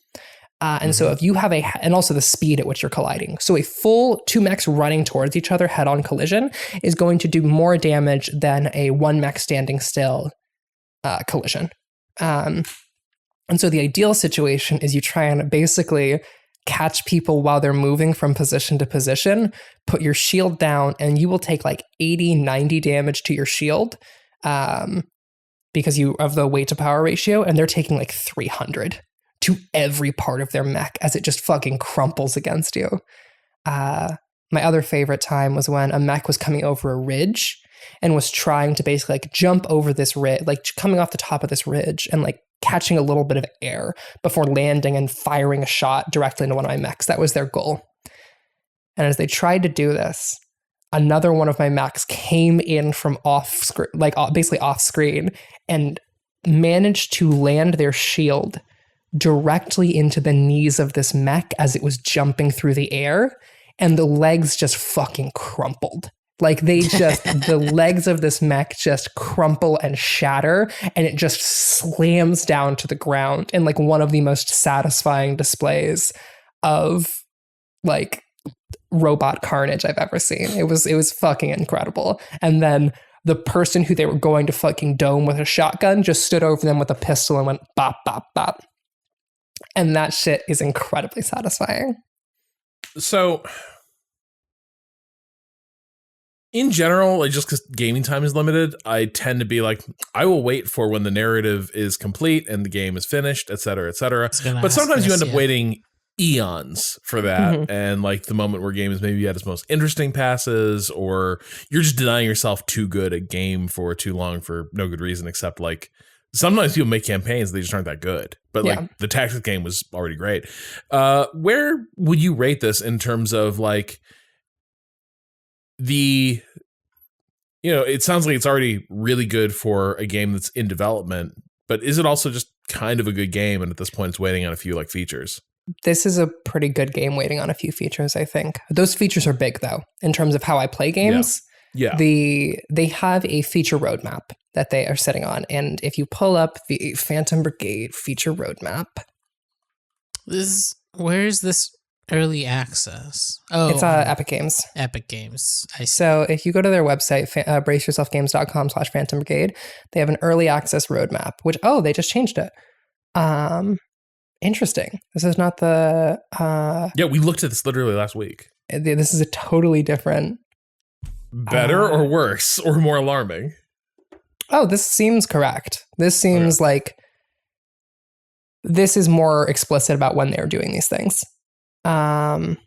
And so if you have and also the speed at which you're colliding. So a full 2 mechs running towards each other head-on collision is going to do more damage than a 1 mech standing still collision. And so the ideal situation is you try and basically catch people while they're moving from position to position, put your shield down, and you will take like 80, 90 damage to your shield because you have the weight to power ratio, and they're taking like 300 to every part of their mech as it just fucking crumples against you. My other favorite time was when a mech was coming over a ridge and was trying to basically like jump over this ridge, like coming off the top of this ridge and like catching a little bit of air before landing and firing a shot directly into one of my mechs. That was their goal. And as they tried to do this, another one of my mechs came in from off screen, like basically off screen, and managed to land their shield directly into the knees of this mech as it was jumping through the air, and the legs just fucking crumpled. Like they just, the legs of this mech just crumple and shatter, and it just slams down to the ground in like one of the most satisfying displays of like robot carnage I've ever seen. It was fucking incredible. And then the person who they were going to fucking dome with a shotgun just stood over them with a pistol and went bop, bop, bop. And that shit is incredibly satisfying. So, in general, like just because gaming time is limited, I tend to be like, I will wait for when the narrative is complete and the game is finished, et cetera, et cetera. But sometimes you end up waiting eons for that, and like the moment where game is maybe at its most interesting passes, or you're just denying yourself too good a game for too long for no good reason, except like sometimes people make campaigns, they just aren't that good. But like the tactics game was already great. Where would you rate this in terms of like the, you know, it sounds like it's already really good for a game that's in development, but is it also just kind of a good game and at this point it's waiting on a few like features? This is a pretty good game waiting on a few features, I think. Those features are big, though, in terms of how I play games. Yeah. They have a feature roadmap that they are sitting on. And if you pull up the Phantom Brigade feature roadmap... Where's this early access? Oh, it's Epic Games. Epic Games. I see. So if you go to their website, braceyourselfgames.com/Phantom Brigade, they have an early access roadmap, which, they just changed it. Interesting. This is not the... yeah, we looked at this literally last week. This is a totally different... Better or worse or more alarming? Oh, this seems correct. This seems like... This is more explicit about when they're doing these things. And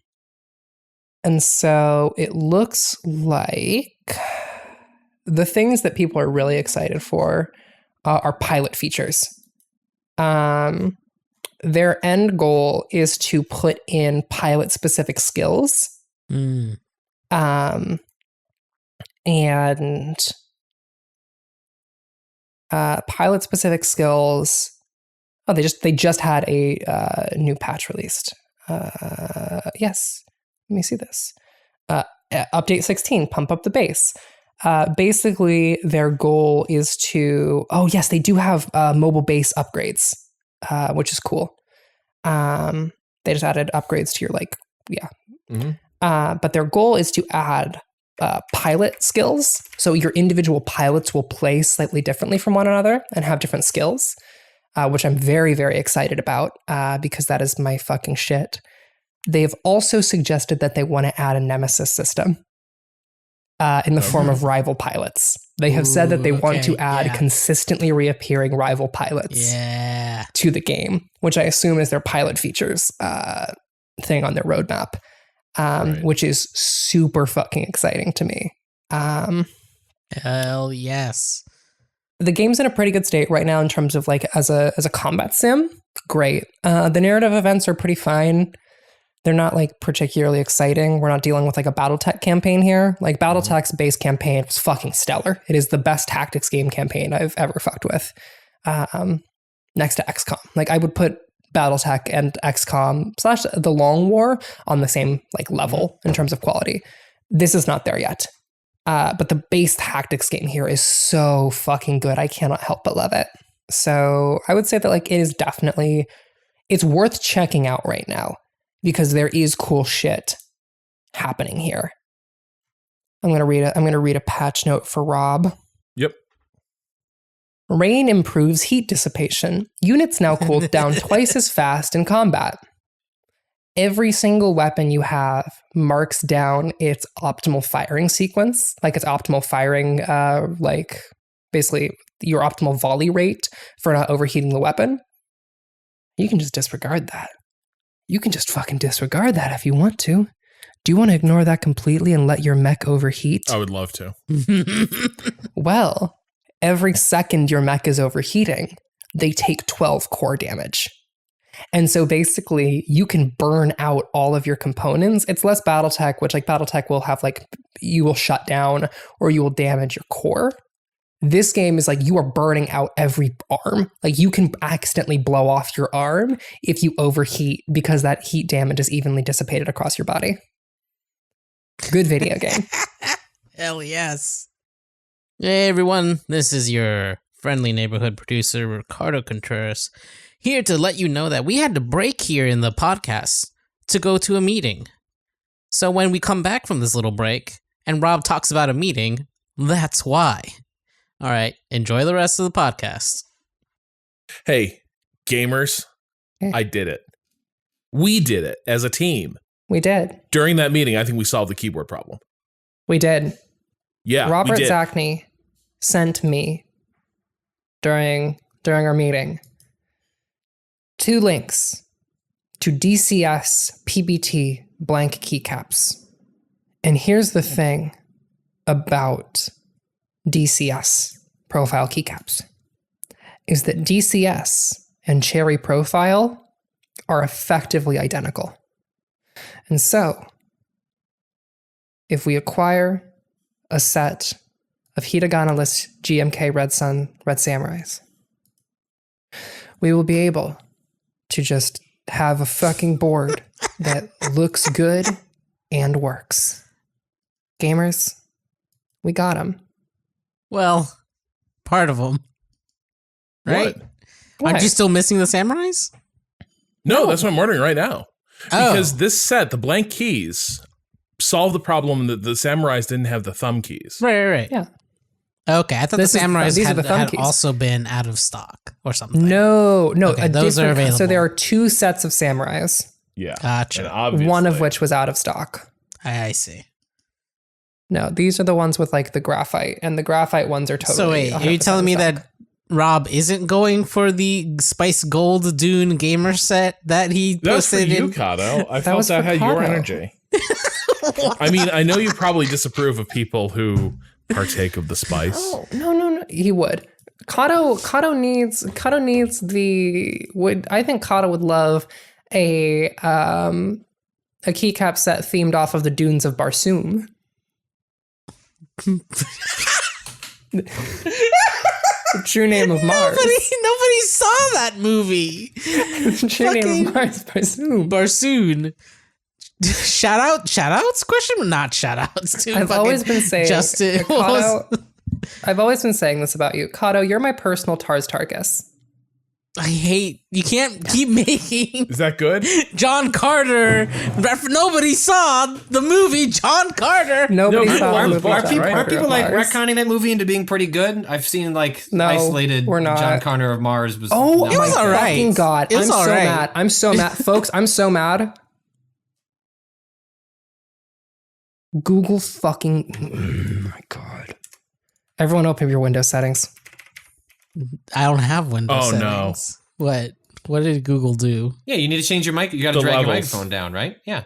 so it looks like the things that people are really excited for are pilot features. Their end goal is to put in pilot-specific skills. And pilot-specific skills. Oh, they just had a new patch released. Yes, let me see this. Update 16, pump up the base. Basically, their goal is to... Oh, yes, they do have mobile base upgrades. Which is cool. They just added upgrades to your but their goal is to add pilot skills. So your individual pilots will play slightly differently from one another and have different skills, which I'm very, very excited about because that is my fucking shit. They've also suggested that they want to add a nemesis system in the form of rival pilots. They have said that they want to add consistently reappearing rival pilots to the game, which I assume is their pilot features thing on their roadmap, which is super fucking exciting to me. Hell yes. The game's in a pretty good state right now in terms of like as a combat sim. Great. The narrative events are pretty fine. They're not like particularly exciting. We're not dealing with like a Battletech campaign here. Like Battletech's base campaign was fucking stellar. It is the best tactics game campaign I've ever fucked with. Next to XCOM. Like I would put Battletech and XCOM / The Long War on the same like level in terms of quality. This is not there yet. But the base tactics game here is so fucking good. I cannot help but love it. So I would say that like it is definitely, it's worth checking out right now. Because there is cool shit happening here. I'm gonna read a patch note for Rob. Yep. Rain improves heat dissipation. Units now cool down twice as fast in combat. Every single weapon you have marks down its optimal firing sequence, like its optimal firing, like basically your optimal volley rate for not overheating the weapon. You can just disregard that. You can just fucking disregard that if you want to. Do you want to ignore that completely and let your mech overheat? I would love to. Well, every second your mech is overheating, they take 12 core damage. And so basically, you can burn out all of your components. It's less Battletech, which like Battletech will have like, you will shut down or you will damage your core. This game is like you are burning out every arm. Like you can accidentally blow off your arm if you overheat because that heat damage is evenly dissipated across your body. Good video game. Hell yes. Hey everyone, this is your friendly neighborhood producer, Ricardo Contreras, here to let you know that we had to break here in the podcast to go to a meeting. So when we come back from this little break and Rob talks about a meeting, that's why. All right, enjoy the rest of the podcast. Hey, gamers, I did it. We did it as a team. We did. During that meeting, I think we solved the keyboard problem. We did. Yeah, Robert we did. Zachney sent me during our meeting 2 links to DCS PBT blank keycaps. And here's the thing about DCS profile keycaps is that DCS and Cherry Profile are effectively identical. And so, if we acquire a set of Hiragana-less GMK Red Sun Red Samurais, we will be able to just have a fucking board that looks good and works. Gamers, we got them. Well, part of them. Right? Aren't you still missing the samurais? No, that's what I'm ordering right now. Oh. Because this set, the blank keys, solved the problem that the samurais didn't have the thumb keys. Right. Yeah. Okay, I thought This the is- samurais these are the thumb had keys. also been out of stock or something. No. Okay, those are available. So there are two sets of samurais, Yeah. Gotcha. And obviously, one of which was out of stock. I see. No, these are the ones with like the graphite, and the graphite ones are totally. So wait, are you 100% telling me stock. that Rob isn't going for the Spice Gold Dune gamer set that he that was for posted you, in? Kato. I That felt was that for had your Kato. energy. I mean, I know you probably disapprove of people who partake of the spice. Oh, no. He would. Kato needs the would. I think Kato would love a keycap set themed off of the dunes of Barsoom. The true name of Mars. Nobody saw that movie. The true name of Mars, Barsoom. Barsoon. Shoutouts? Question? Not shoutouts. To I've fucking always been saying, Justin. what was- Kato, I've always been saying this about you. Kato, you're my personal Tars Tarkus. I hate. You can't keep making Is that good? John Carter. Nobody saw the movie John Carter. Nobody No, saw aren't the movie people- John aren't Carter People of like Mars. retconning that movie into being pretty good. I've seen like No, isolated we're not. John Connor of Mars was. Oh not It was my my- all right. fucking god! It was I'm all so right. mad. I'm so mad, folks. I'm so mad. Google fucking. Oh my god! Everyone, open your Windows settings. I don't have Windows Oh, no. settings. What? What did Google do? Yeah, you need to change your mic. You got to The drag your levels. microphone down, right? Yeah.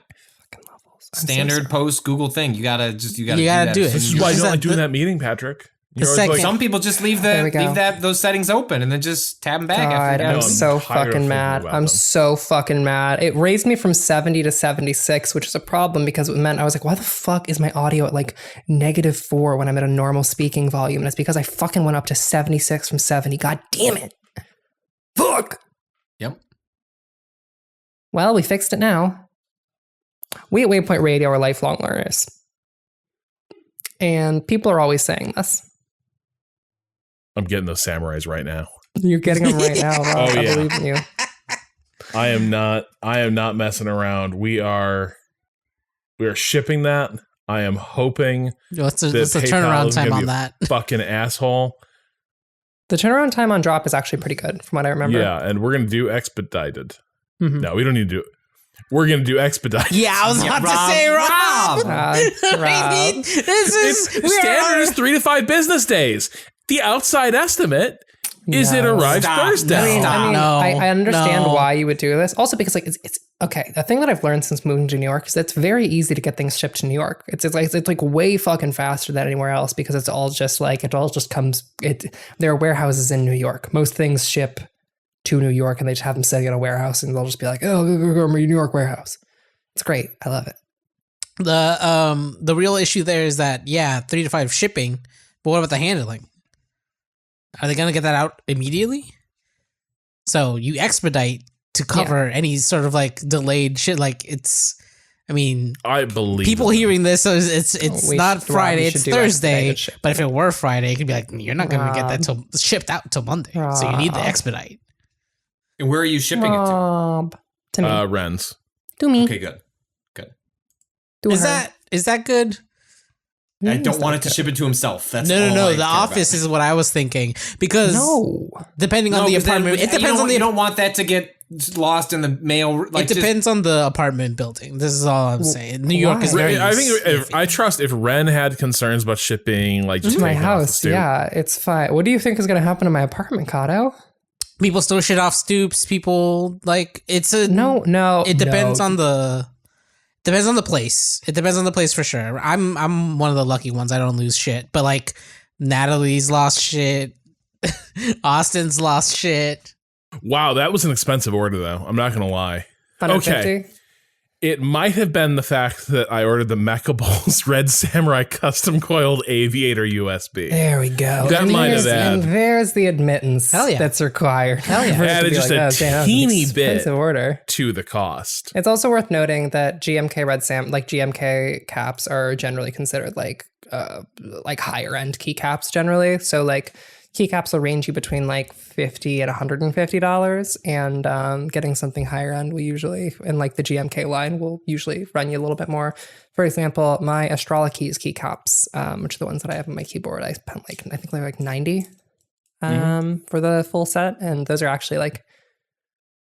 Fucking levels. I'm so Standard sorry. post Google thing. You gotta do You gotta that. do it. This is why you Is don't that like doing the- that meeting, Patrick. You're always second- like, Some people just leave There we go. those settings open and then just tab them back God, after you I'm got No, them. so I'm tired of fucking thinking mad. about I'm them. so fucking mad. It raised me from 70 to 76, which is a problem because it meant I was like, why the fuck is my audio at like -4 when I'm at a normal speaking volume? And it's because I fucking went up to 76 from 70. God damn it. Fuck. Yep. Well, we fixed it now. We at Waypoint Radio are lifelong learners. And people are always saying this. I'm getting those samurais right now. You're getting them right now, Rob. Oh, I yeah. believe in you. I am not messing around. We are shipping that. I am hoping What's the that PayPal turnaround is time gonna on be a that? fucking asshole. The turnaround time on drop is actually pretty good from what I remember. Yeah, and we're gonna do expedited. Mhm. No, we don't need to do it. We're gonna do expedited. Yeah, I was about to say, Rob. I Rob. mean, this is Standard is 3 to 5 business days. The outside estimate is it No. arrives Stop. Thursday. I mean, No, I understand no. why you would do this. Also, because like it's okay. The thing that I've learned since moving to New York is that it's very easy to get things shipped to New York. It's like way fucking faster than anywhere else because it all just comes. There are warehouses in New York. Most things ship to New York, and they just have them sitting in a warehouse, and they'll just be like, "Oh, go my New York warehouse." It's great. I love it. The real issue there is that 3 to 5 shipping, but what about the handling? Are they gonna get that out immediately? So you expedite to cover any sort of like delayed shit. Like it's, I mean, I believe people it. hearing this, so it's We not should- Rob, Friday, you it's should do Thursday. expedited shipping. But if it were Friday, it could be like you're not gonna get that Rob. till shipped out till Monday. So you need the Rob. expedite. And where are you shipping it to? Rob, to me, Ren's. to me, Okay, good. to Is her. that good? I don't want it to ship it to himself. That's No. all I The care office about. is what I was thinking because No. depending on the 'cause then apartment, it you depends on the You don't want that to get lost in the mail. Like, it depends on the apartment building. This is all I'm saying. New York is why? very. I think I trust if Ren had concerns about shipping, like just My taking off the house, stoop. yeah, it's fine. What do you think is going to happen to my apartment, Kato? People throw shit off stoops. People it's a no. It depends on the place. It depends on the place for sure. I'm one of the lucky ones. I don't lose shit. But like Natalie's lost shit. Austin's lost shit. Wow, that was an expensive order though. I'm not gonna lie. 150? Okay. It might have been the fact that I ordered the Mechaballs Red Samurai custom coiled aviator USB. There we go. That might have And added. there's the admittance Hell yeah. that's required. Hell yeah. For it to Added be just like, a "Oh, damn, that was an teeny bit." expensive order. To the cost. It's also worth noting that GMK caps are generally considered like higher end keycaps generally. So like keycaps will range you between like $50 and $150, and getting something higher end will usually, in like the GMK line, will usually run you a little bit more. For example, my Astrala Keys keycaps, which are the ones that I have on my keyboard, I spent I think they're like $90 for the full set, and those are actually like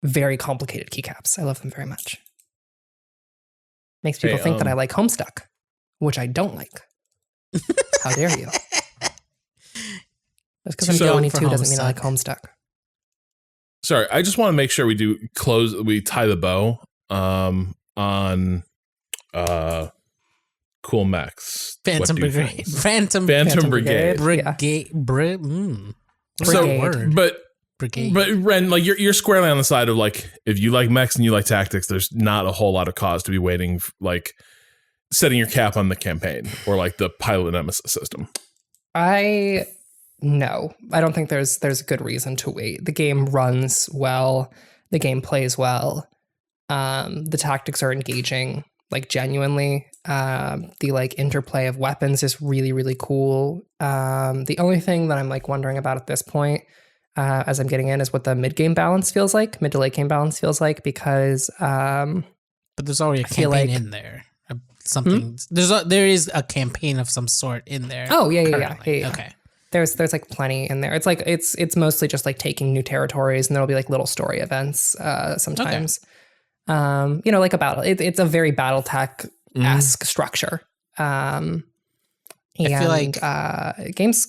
very complicated keycaps. I love them very much. Makes people think that I like Homestuck, which I don't like. How dare you? Just because I'm So- 22 for doesn't mean I like Homestuck. Homestuck. Sorry, I just want to make sure we tie the bow on cool mechs. Phantom What do you Brigade. think? Phantom Brigade. Brigade. What's So, that word? but Brigade. Ren, like you're squarely on the side of like, if you like mechs and you like tactics, there's not a whole lot of cause to be waiting, like setting your cap on the campaign or like the pilot nemesis system. No, I don't think there's a good reason to wait. The game runs well. The game plays well. The tactics are engaging, like genuinely. The like interplay of weapons is really, really cool. The only thing that I'm like wondering about at this point, as I'm getting in, is what the mid game balance feels like, mid to late game balance feels like, because But there's already a feel campaign like- in there. Something there is a campaign of some sort in there. Oh, yeah. currently. Okay. There's like plenty in there. It's like it's mostly just like taking new territories, and there'll be like little story events sometimes. Like a battle. It's a very BattleTech-esque structure. I feel like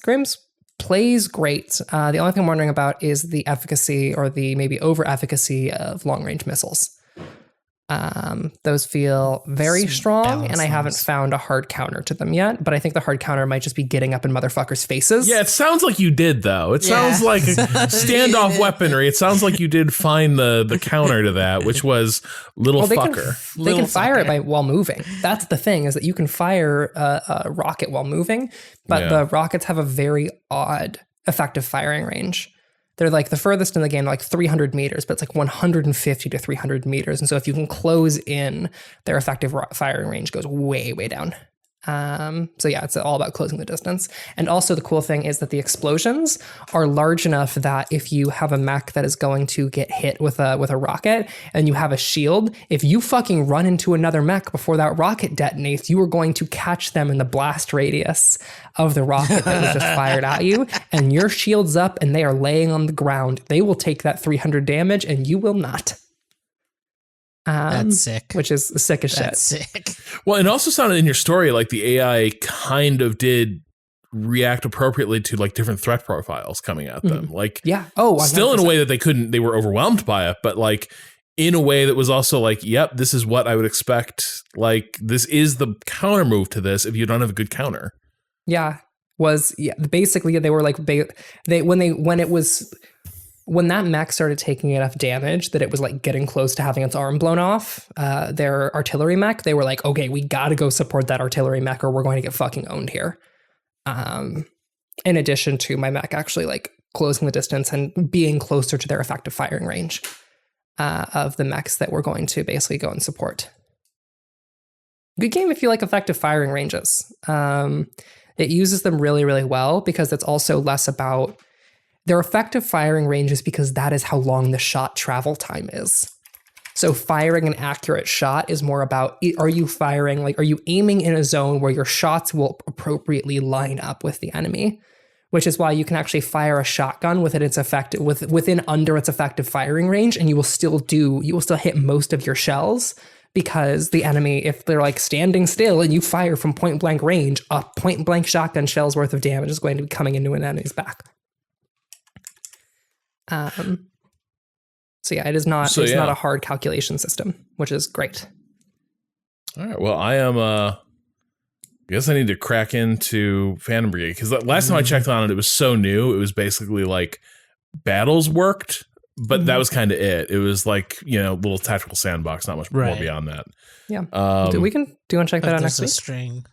Grimm's plays great. The only thing I'm wondering about is the efficacy or the maybe over efficacy of long range missiles. Those feel very strong, and I haven't found a hard counter to them yet, but I think the hard counter might just be getting up in motherfuckers' faces. Yeah, it sounds like you did though. It sounds like standoff weaponry. It sounds like you did find the counter to that, which was little fucker. They can fire it while moving. That's the thing, is that you can fire a rocket while moving, but the rockets have a very odd effective firing range. They're like the furthest in the game, like 300 meters, but it's like 150 to 300 meters. And so if you can close in, their effective firing range goes way, way down. So yeah, it's all about closing the distance. And also the cool thing is that the explosions are large enough that if you have a mech that is going to get hit with a rocket and you have a shield, if you fucking run into another mech before that rocket detonates, you are going to catch them in the blast radius of the rocket that was just fired at you, and your shield's up and they are laying on the ground. They will take that 300 damage and you will not. That's sick. Which is sick as That's shit. sick. Well, it also sounded in your story like the AI kind of did react appropriately to like different threat profiles coming at them. Like, Yeah. Oh, still in a 100%. way that they were overwhelmed by it, but like in a way that was also like, yep, this is what I would expect. Like, this is the counter move to this if you don't have a good counter. Yeah. Basically they were like when that mech started taking enough damage that it was like getting close to having its arm blown off, their artillery mech, they were like, okay, we got to go support that artillery mech or we're going to get fucking owned here. In addition to my mech actually like closing the distance and being closer to their effective firing range of the mechs that we're going to basically go and support. Good game if you like effective firing ranges. It uses them really, really well because it's also less about their effective firing ranges, because that is how long the shot travel time is. So firing an accurate shot is more about, are you aiming in a zone where your shots will appropriately line up with the enemy, which is why you can actually fire a shotgun within its under its effective firing range, and you will still hit most of your shells, because the enemy, if they're like standing still and you fire from point blank range, a point blank shotgun shell's worth of damage is going to be coming into an enemy's back. So yeah, it is not. So, it's yeah. not a hard calculation system, which is great. All right. Well, I am. I guess I need to crack into Phantom Brigade because last time I checked on it, it was so new. It was basically like battles worked, but that was kind of it. It was like little tactical sandbox, not much more beyond that. Yeah. Do you want to check that out next week? String.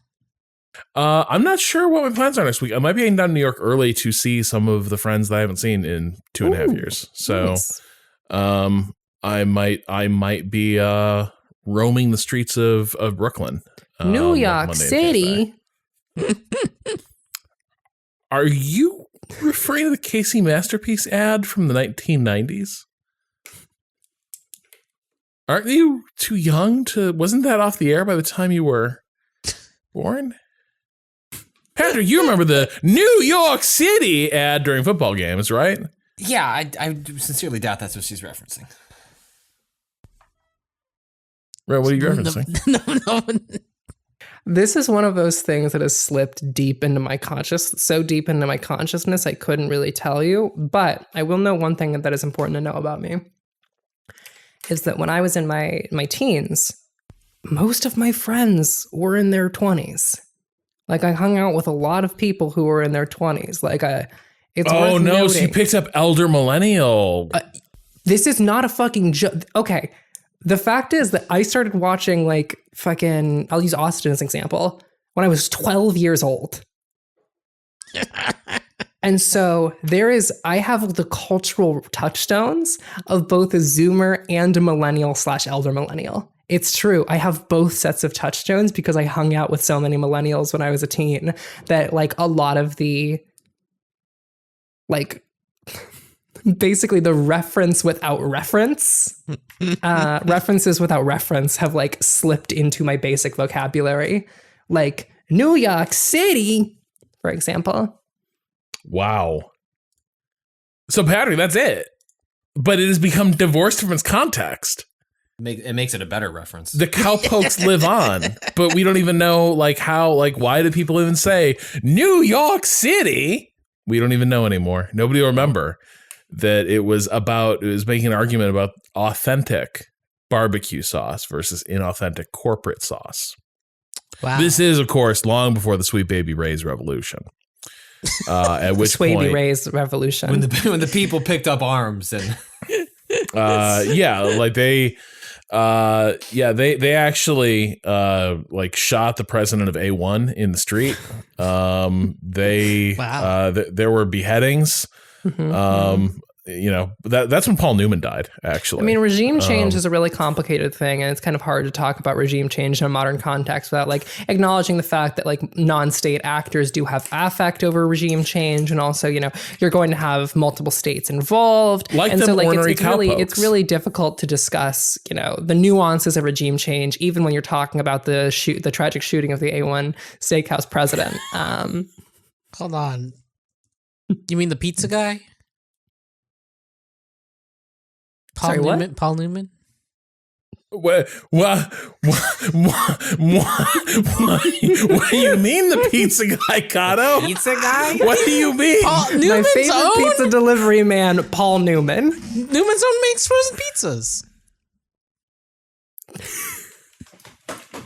I'm not sure what my plans are next week. I might be heading down to New York early to see some of the friends that I haven't seen in 2.5 years. So, Nice. I might be roaming the streets of Brooklyn. New like York Monday and City. Tuesday. Are you referring to the Casey Masterpiece ad from the 1990s? Aren't you too young to? Wasn't that off the air by the time you were born? Patrick, you remember the New York City ad during football games, right? Yeah, I sincerely doubt that's what she's referencing. Right, what are you referencing? No. This is one of those things that has slipped deep into my so deep into my consciousness, I couldn't really tell you. But I will know one thing that is important to know about me is that when I was in my teens, most of my friends were in their 20s. Like, I hung out with a lot of people who were in their 20s. Like, it's Oh worth no, noting. so you picked up Elder Millennial. This is not a fucking joke. Okay. The fact is that I started watching like fucking, I'll use Austin as an example, when I was 12 years old. And so I have the cultural touchstones of both a Zoomer and a millennial / elder millennial. It's true. I have both sets of touchstones because I hung out with so many millennials when I was a teen that like a lot of the like basically the references without reference have like slipped into my basic vocabulary, like New York City, for example. Wow. So Patrick, that's it. But it has become divorced from its context. It makes it a better reference. The cowpokes live on, but we don't even know like how, like why do people even say New York City? We don't even know anymore. Nobody will remember that it was making an argument about authentic barbecue sauce versus inauthentic corporate sauce. Wow. This is, of course, long before the Sweet Baby Ray's revolution. At which Sway point, Ray's revolution. when the people picked up arms and they actually like shot the president of A1 in the street. There were beheadings. That's when Paul Newman died, actually. I mean, regime change is a really complicated thing, and it's kind of hard to talk about regime change in a modern context without like acknowledging the fact that like non-state actors do have affect over regime change, and also you're going to have multiple states involved, like and the so like ornery it's really difficult to discuss the nuances of regime change, even when you're talking about the tragic shooting of the A1 steakhouse president. Hold on. You mean the pizza guy? Sorry, what? Paul Newman? What do you mean the pizza guy, Kato? pizza guy. What do you mean? Paul My Newman's favorite own? pizza delivery man, Paul Newman. Newman's own makes frozen pizzas.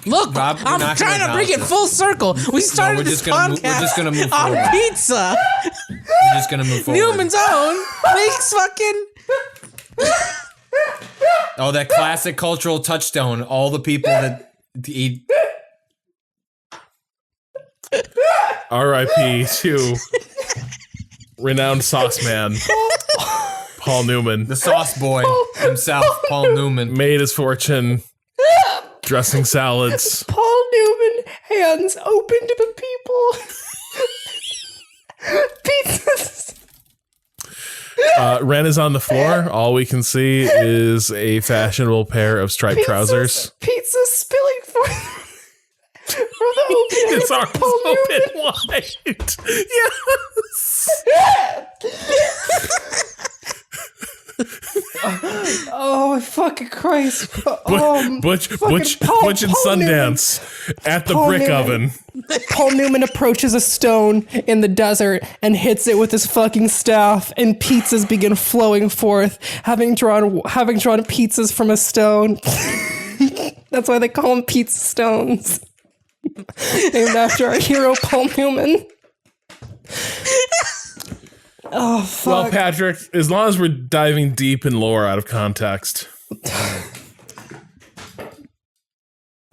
Look, Rob, we're I'm not trying gonna to bring it acknowledge full circle. We started this podcast we're just gonna move on forward. pizza. We're just gonna move forward. Newman's own makes fucking... Oh, that classic cultural touchstone. All the people that eat. R.I.P. to renowned sauce man Paul Newman. The sauce boy himself, Paul Newman. Made his fortune dressing salads. Paul Newman, hands open to the people. Pizzas. Ren is on the floor. All we can see is a fashionable pair of striped trousers. Pizza spilling from the open. His arms Paul open wide. Yes. Oh, fucking Christ. Butch and Paul Sundance at the Paul brick Newman. oven. Paul Newman approaches a stone in the desert and hits it with his fucking staff, and pizzas begin flowing forth, having drawn pizzas from a stone. That's why they call them pizza stones. Named after our hero, Paul Newman. Oh, fuck. Well, Patrick, as long as we're diving deep in lore out of context,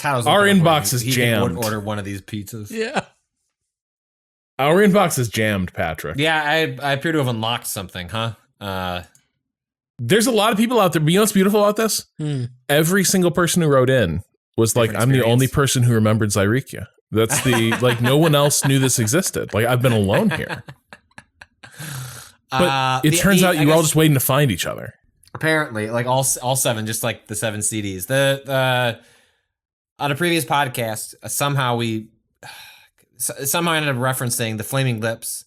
our inbox is jammed. He can order one of these pizzas. Yeah. Our inbox is jammed, Patrick. Yeah, I appear to have unlocked something, huh? There's a lot of people out there. But you know what's beautiful about this? Every single person who wrote in was like, I'm the only person who remembered Zyrika. That's the, like, no one else knew this existed. Like, I've been alone here. But it turns out you were all just waiting to find each other. Apparently, like all 7, just like the 7 CDs. The on a previous podcast, somehow I ended up referencing the Flaming Lips,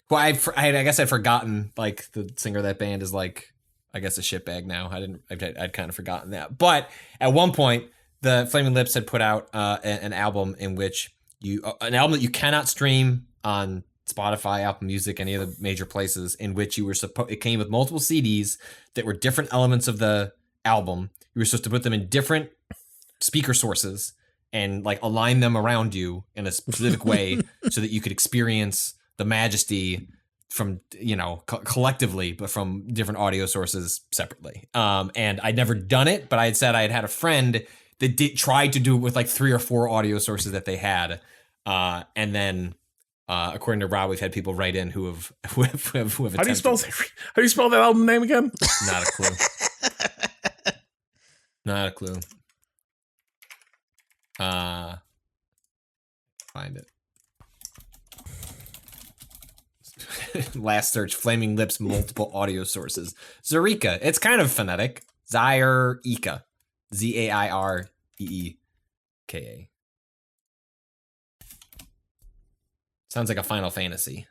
who I guess I'd forgotten. Like the singer of that band is like, I guess, a shitbag now. I'd kind of forgotten that. But at one point, the Flaming Lips had put out an album in which an album that you cannot stream on Spotify, Apple Music, any of the major places, in which you were it came with multiple CDs that were different elements of the album. You were supposed to put them in different speaker sources and like align them around you in a specific way so that you could experience the majesty from, collectively, but from different audio sources separately. And I'd never done it, but I had said I had a friend that tried to do it with like 3 or 4 audio sources that they had. And then, according to Rob, we've had people write in who have attempted. How do you spell that album name again? Not a clue. Not a clue. Find it. Last search, Flaming Lips, multiple audio sources. Zyrika. It's kind of phonetic. Zyrika. Zaireeka. Sounds like a Final Fantasy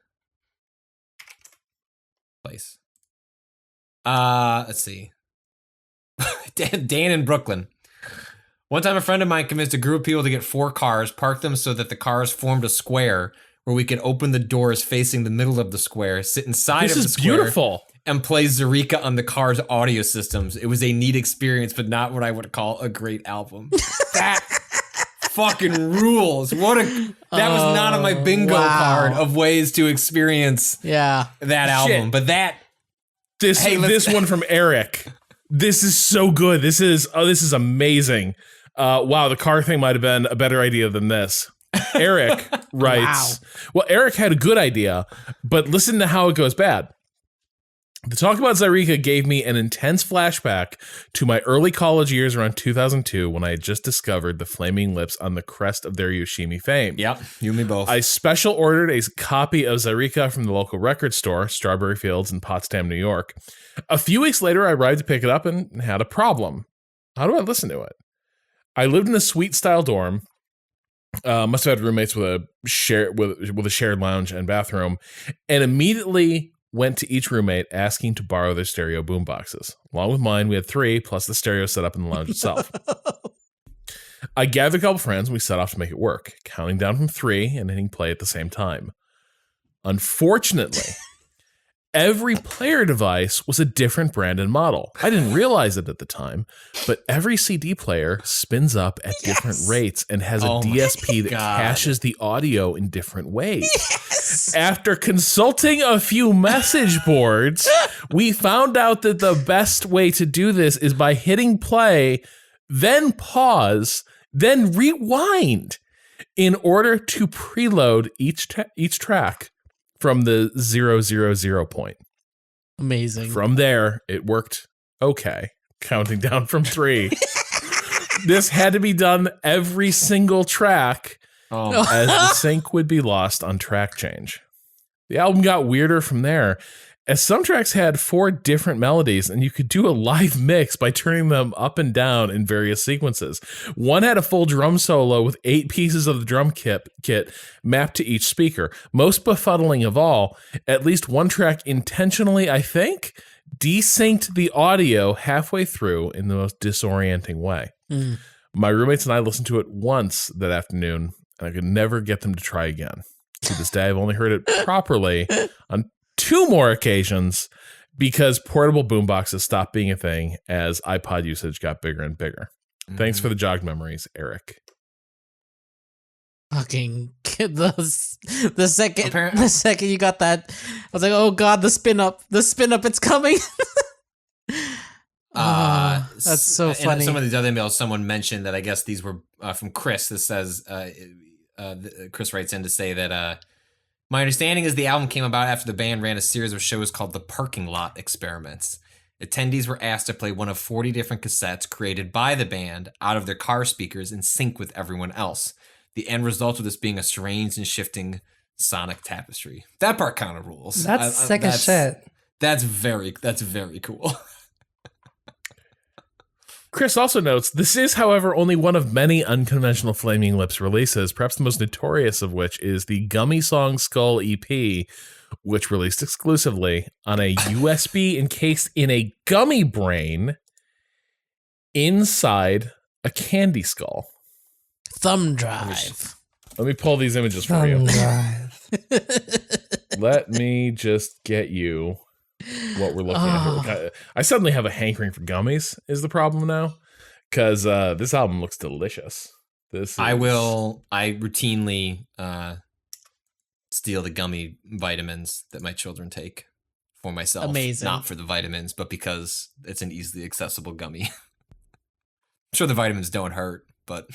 place. Let's see. Dan in Brooklyn. One time a friend of mine convinced a group of people to get 4 cars, park them so that the cars formed a square where we could open the doors facing the middle of the square, sit inside of the square. This is beautiful. And play Zyrika on the car's audio systems. It was a neat experience, but not what I would call a great album. That fucking rules. That was not on my bingo card of ways to experience that album. Shit. But this one from Eric. This is so good. This is amazing. Wow, the car thing might have been a better idea than this. Eric writes, well, Eric had a good idea, but listen to how it goes bad. The talk about Zyrika gave me an intense flashback to my early college years around 2002 when I had just discovered the Flaming Lips on the crest of their Yoshimi fame. Yep, you and me both. I special ordered a copy of Zyrika from the local record store, Strawberry Fields in Potsdam, New York. A few weeks later, I arrived to pick it up and had a problem. How do I listen to it? I lived in a suite-style dorm. Must have had roommates with a shared lounge and bathroom, and immediately went to each roommate asking to borrow their stereo boomboxes. Along with mine, we had 3, plus the stereo set up in the lounge itself. I gathered a couple friends and we set off to make it work, counting down from 3 and hitting play at the same time. Unfortunately, every player device was a different brand and model. I didn't realize it at the time, but every CD player spins up at different rates and has a DSP that caches the audio in different ways. Yes. After consulting a few message boards, we found out that the best way to do this is by hitting play, then pause, then rewind in order to preload each track from the 000 point. Amazing. From there, it worked okay. Counting down from 3. This had to be done every single track, as the sync would be lost on track change. The album got weirder from there, as some tracks had 4 different melodies, and you could do a live mix by turning them up and down in various sequences. One had a full drum solo with 8 pieces of the drum kit mapped to each speaker. Most befuddling of all, at least one track intentionally, I think, desynced the audio halfway through in the most disorienting way. My roommates and I listened to it once that afternoon, and I could never get them to try again. To this day, I've only heard it properly on 2 more occasions because portable boomboxes stopped being a thing as iPod usage got bigger and bigger. Thanks for the jogged memories, Eric. Fucking the second you got that, I was like, oh god, the spin up, it's coming. That's so funny. In some of these other emails, someone mentioned that I guess these were from Chris. This says, Chris writes in to say that my understanding is the album came about after the band ran a series of shows called the Parking Lot Experiments. Attendees were asked to play one of 40 different cassettes created by the band out of their car speakers in sync with everyone else. The end result of this being a strange and shifting sonic tapestry. That part kind of rules. That's sick as shit. That's very cool. Chris also notes, this is, however, only one of many unconventional Flaming Lips releases, perhaps the most notorious of which is the Gummy Song Skull EP, which released exclusively on a USB encased in a gummy brain inside a candy skull. Thumb drive. Let me pull these images for you. Let me just get you what we're looking at here. I suddenly have a hankering for gummies is the problem now, because this album looks delicious. I routinely steal the gummy vitamins that my children take for myself. Amazing. Not for the vitamins, but because it's an easily accessible gummy. I'm sure the vitamins don't hurt, but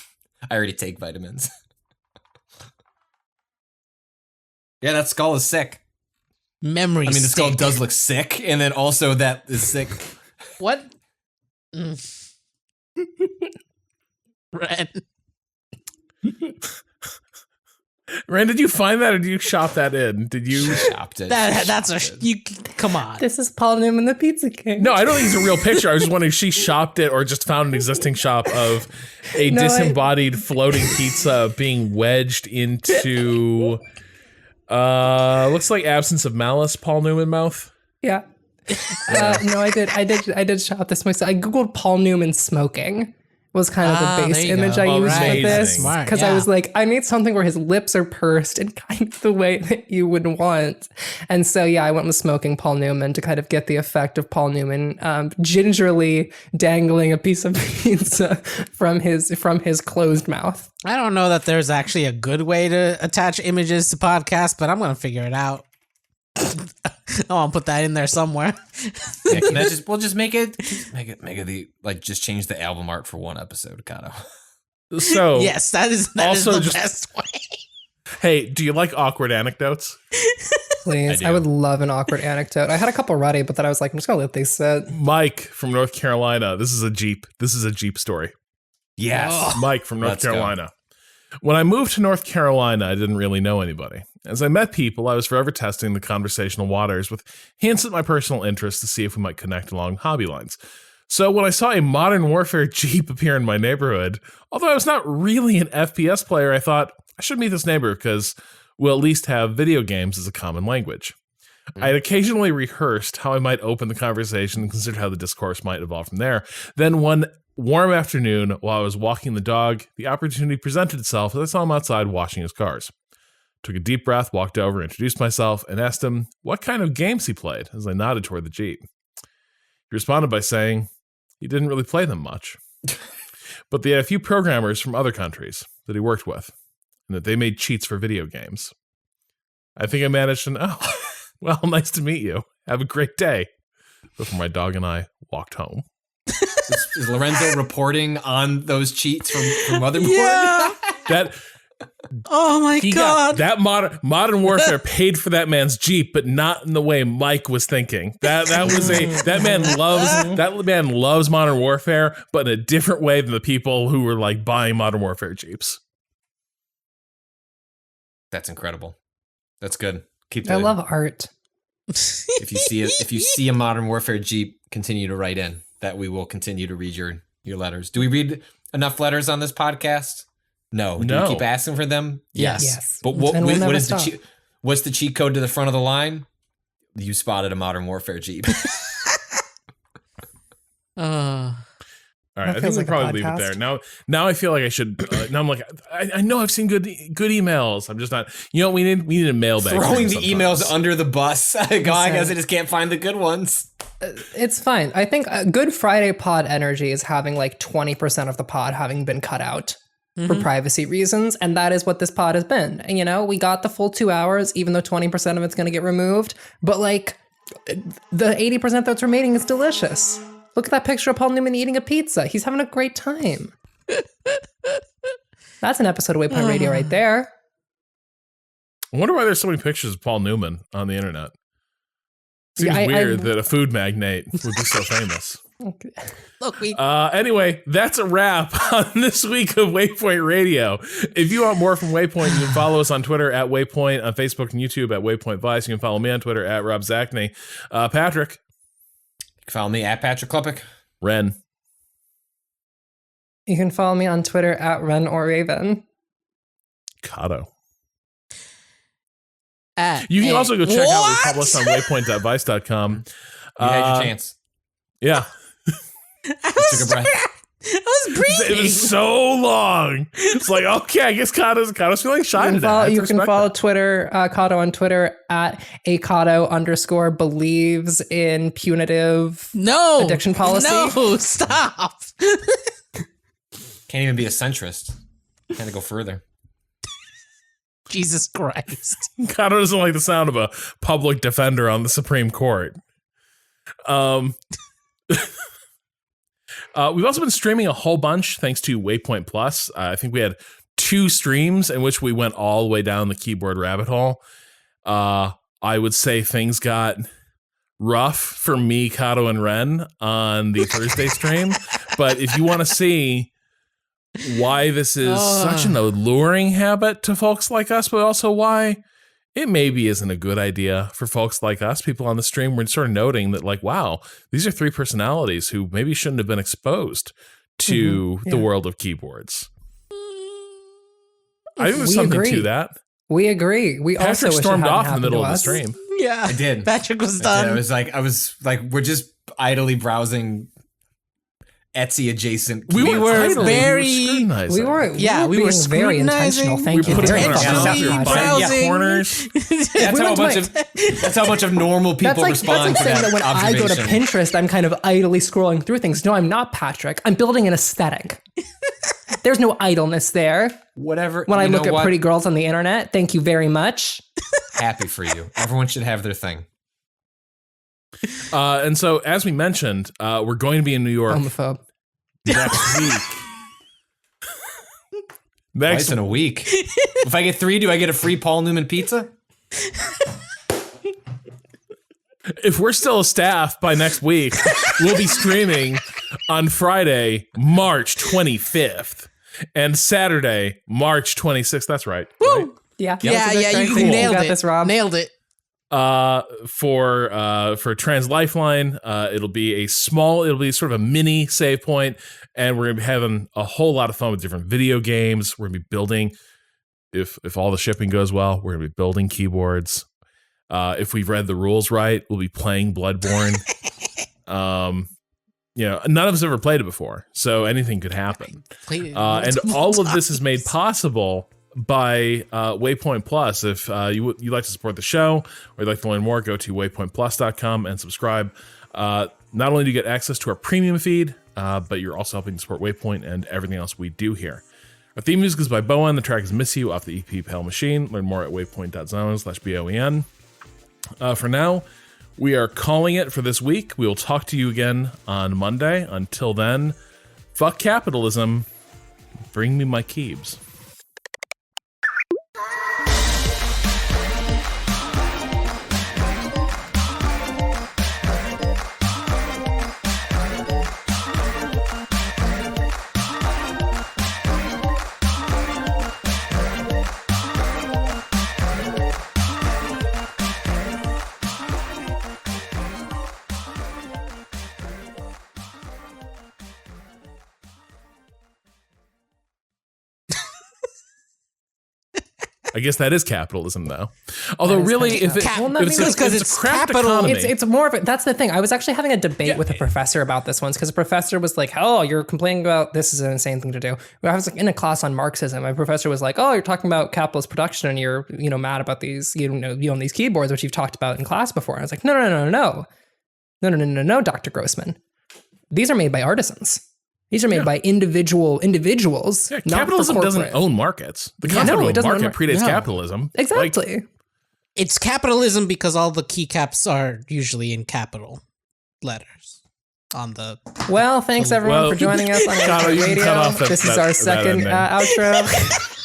I already take vitamins. Yeah, that skull is sick. Memory the skull stick. does look sick, and then also that is sick. What? Ren, did you find that, or did you shop that in? Did you shopped it? Come on. This is Paul Newman, the Pizza King. No, I don't think it's a real picture. I was just wondering if she shopped it or just found an existing shop of a disembodied floating pizza being wedged into looks like Absence of Malice, Paul Newman mouth. Yeah. No, I did shop this myself. I googled Paul Newman smoking. Was kind of the base image I used for this, because I was like, I need something where his lips are pursed in kind of the way that you would want. And so, yeah, I went with smoking Paul Newman to kind of get the effect of Paul Newman gingerly dangling a piece of pizza from his closed mouth. I don't know that there's actually a good way to attach images to podcasts, but I'm going to figure it out. I want to put that in there somewhere. Yeah, we'll just make it just change the album art for one episode, Kato. So yes, that is the best way. Hey, do you like awkward anecdotes? Please, I would love an awkward anecdote. I had a couple ready, but then I was like, I'm just gonna let these sit. Mike from North Carolina. This is a Jeep story. Yes, Mike from North Carolina. When I moved to North Carolina, I didn't really know anybody. As I met people, I was forever testing the conversational waters with hints at my personal interests to see if we might connect along hobby lines. So when I saw a Modern Warfare Jeep appear in my neighborhood, although I was not really an FPS player, I thought I should meet this neighbor because we'll at least have video games as a common language. I had occasionally rehearsed how I might open the conversation and considered how the discourse might evolve from there. Then one warm afternoon, while I was walking the dog, the opportunity presented itself as I saw him outside washing his cars. Took a deep breath, walked over, introduced myself, and asked him what kind of games he played as I nodded toward the Jeep. He responded by saying he didn't really play them much, but they had a few programmers from other countries that he worked with, and that they made cheats for video games. I think I managed to, well, nice to meet you. Have a great day. Before my dog and I walked home. Is Lorenzo reporting on those cheats from Motherboard? Yeah. Oh my god! That modern Warfare paid for that man's Jeep, but not in the way Mike was thinking. That man loves Modern Warfare, but in a different way than the people who were like buying Modern Warfare Jeeps. That's incredible. That's good. I love art. If you see a Modern Warfare Jeep, continue to write in. That we will continue to read your letters. Do we read enough letters on this podcast? No. Do we keep asking for them? Yes. But what is what's the cheat code to the front of the line? You spotted a Modern Warfare Jeep. All right, That I think feels we like a probably leave it podcast. there. Now I feel like I should. Now I'm like, I know I've seen good emails. I'm just not. You know, we need a mailbag. Throwing the sometimes. emails under the bus. Going, I guess I just can't find the good ones. It's fine. I think a good Friday pod energy is having like 20% of the pod having been cut out for privacy reasons. And that is what this pod has been. And, you know, we got the full 2 hours, even though 20% of it's going to get removed. But like the 80% that's remaining is delicious. Look at that picture of Paul Newman eating a pizza. He's having a great time. That's an episode of Waypoint Radio right there. I wonder why there's so many pictures of Paul Newman on the internet. Seems Yeah, weird that a food magnate would be so famous. Look, we Anyway, that's a wrap on this week of Waypoint Radio. If you want more from Waypoint, you can follow us on Twitter at Waypoint, on Facebook and YouTube at Waypoint Vice. You can follow me on Twitter at Rob Zachney. Patrick. You can follow me at Patrick Klepek. Ren. You can follow me on Twitter at Ren or Raven. Kato. you can also go check out what we published on waypoint.vice.com. You had your chance. Yeah. Took a breath. I was breathing. It was so long. It's like, okay, I guess Kato's feeling shy You can today. follow, I have to you can respect follow that. Twitter, Kato on Twitter at @Kato_believes in punitive No addiction policy. No, stop. Can't even be a centrist. Had to go further. Jesus Christ. Kato doesn't like the sound of a public defender on the Supreme Court. We've also been streaming a whole bunch thanks to Waypoint Plus. I think we had 2 streams in which we went all the way down the keyboard rabbit hole. I would say things got rough for me, Kato, and Ren on the Thursday stream. But if you want to see why this is such an alluring habit to folks like us, but also why it maybe isn't a good idea for folks like us, people on the stream, we're sort of noting that, like, wow, these are 3 personalities who maybe shouldn't have been exposed to the world of keyboards. I think there's We something agree. to that. We agree. We also Patrick wish it stormed hadn't off in the happened middle to of the us. stream. Yeah. I did. Patrick was I done. was like, we're just idly browsing Etsy adjacent. We were idling, very- scrutinizing. We were being very intentional. scrutinizing. Thank We you put it very on our much. mouth. Intentionally Yeah, browsing. corners. That's how a bunch of normal people That's respond like to saying that that when I go to observation. Pinterest, I'm kind of idly scrolling through things. No, I'm not, Patrick. I'm building an aesthetic. There's no idleness there. Whatever. When I you look know at what? pretty girls on the internet, thank you very much. Happy for you. Everyone should have their thing. And so, as we mentioned, we're going to be in New York Homophobe. next week. Twice in a week. If I get 3, do I get a free Paul Newman pizza? If we're still a staff by next week, we'll be streaming on Friday, March 25th, and Saturday, March 26th. That's right. Right? Yeah. Yeah, you Cool. nailed You got it. this, Rob. Nailed it. For Trans Lifeline, it'll be sort of a mini save point, and we're gonna be having a whole lot of fun with different video games. We're gonna be building, if all the shipping goes well, we're gonna be building keyboards. If we've read the rules right, we'll be playing Bloodborne. None of us ever played it before, so anything could happen. Played it And multiple all of this is times. made possible by Waypoint Plus. If you'd like to support the show or you'd like to learn more, go to waypointplus.com and subscribe. Not only do you get access to our premium feed, but you're also helping to support Waypoint and everything else we do here. Our theme music is by Bowen. The track is Miss You off the EP Pale Machine. Learn more at waypoint.zone/BOEN. For now, we are calling it for this week. We will talk to you again on Monday. Until then, fuck capitalism. Bring me my keebs. I guess that is capitalism, though. Although, That is really, kind of if capital. it, Well, if it's, because if it's a craft capital. economy, It's more of it. That's the thing. I was actually having a debate with a professor about this once because a professor was like, "Oh, you're complaining about this is an insane thing to do." I was like in a class on Marxism. My professor was like, "Oh, you're talking about capitalist production and you're mad about these you own these keyboards which you've talked about in class before." And I was like, No, Dr. Grossman. These are made by artisans. These are made by individuals. yeah, not capitalism for doesn't corporate. own markets. The No, concept it of a doesn't own market predates no. capitalism. Exactly. Like, It's capitalism because all the keycaps are usually in capital letters on the. Well, thanks everyone Well, for joining us on Shadow, you can radio. cut off This is that our second ending. outro.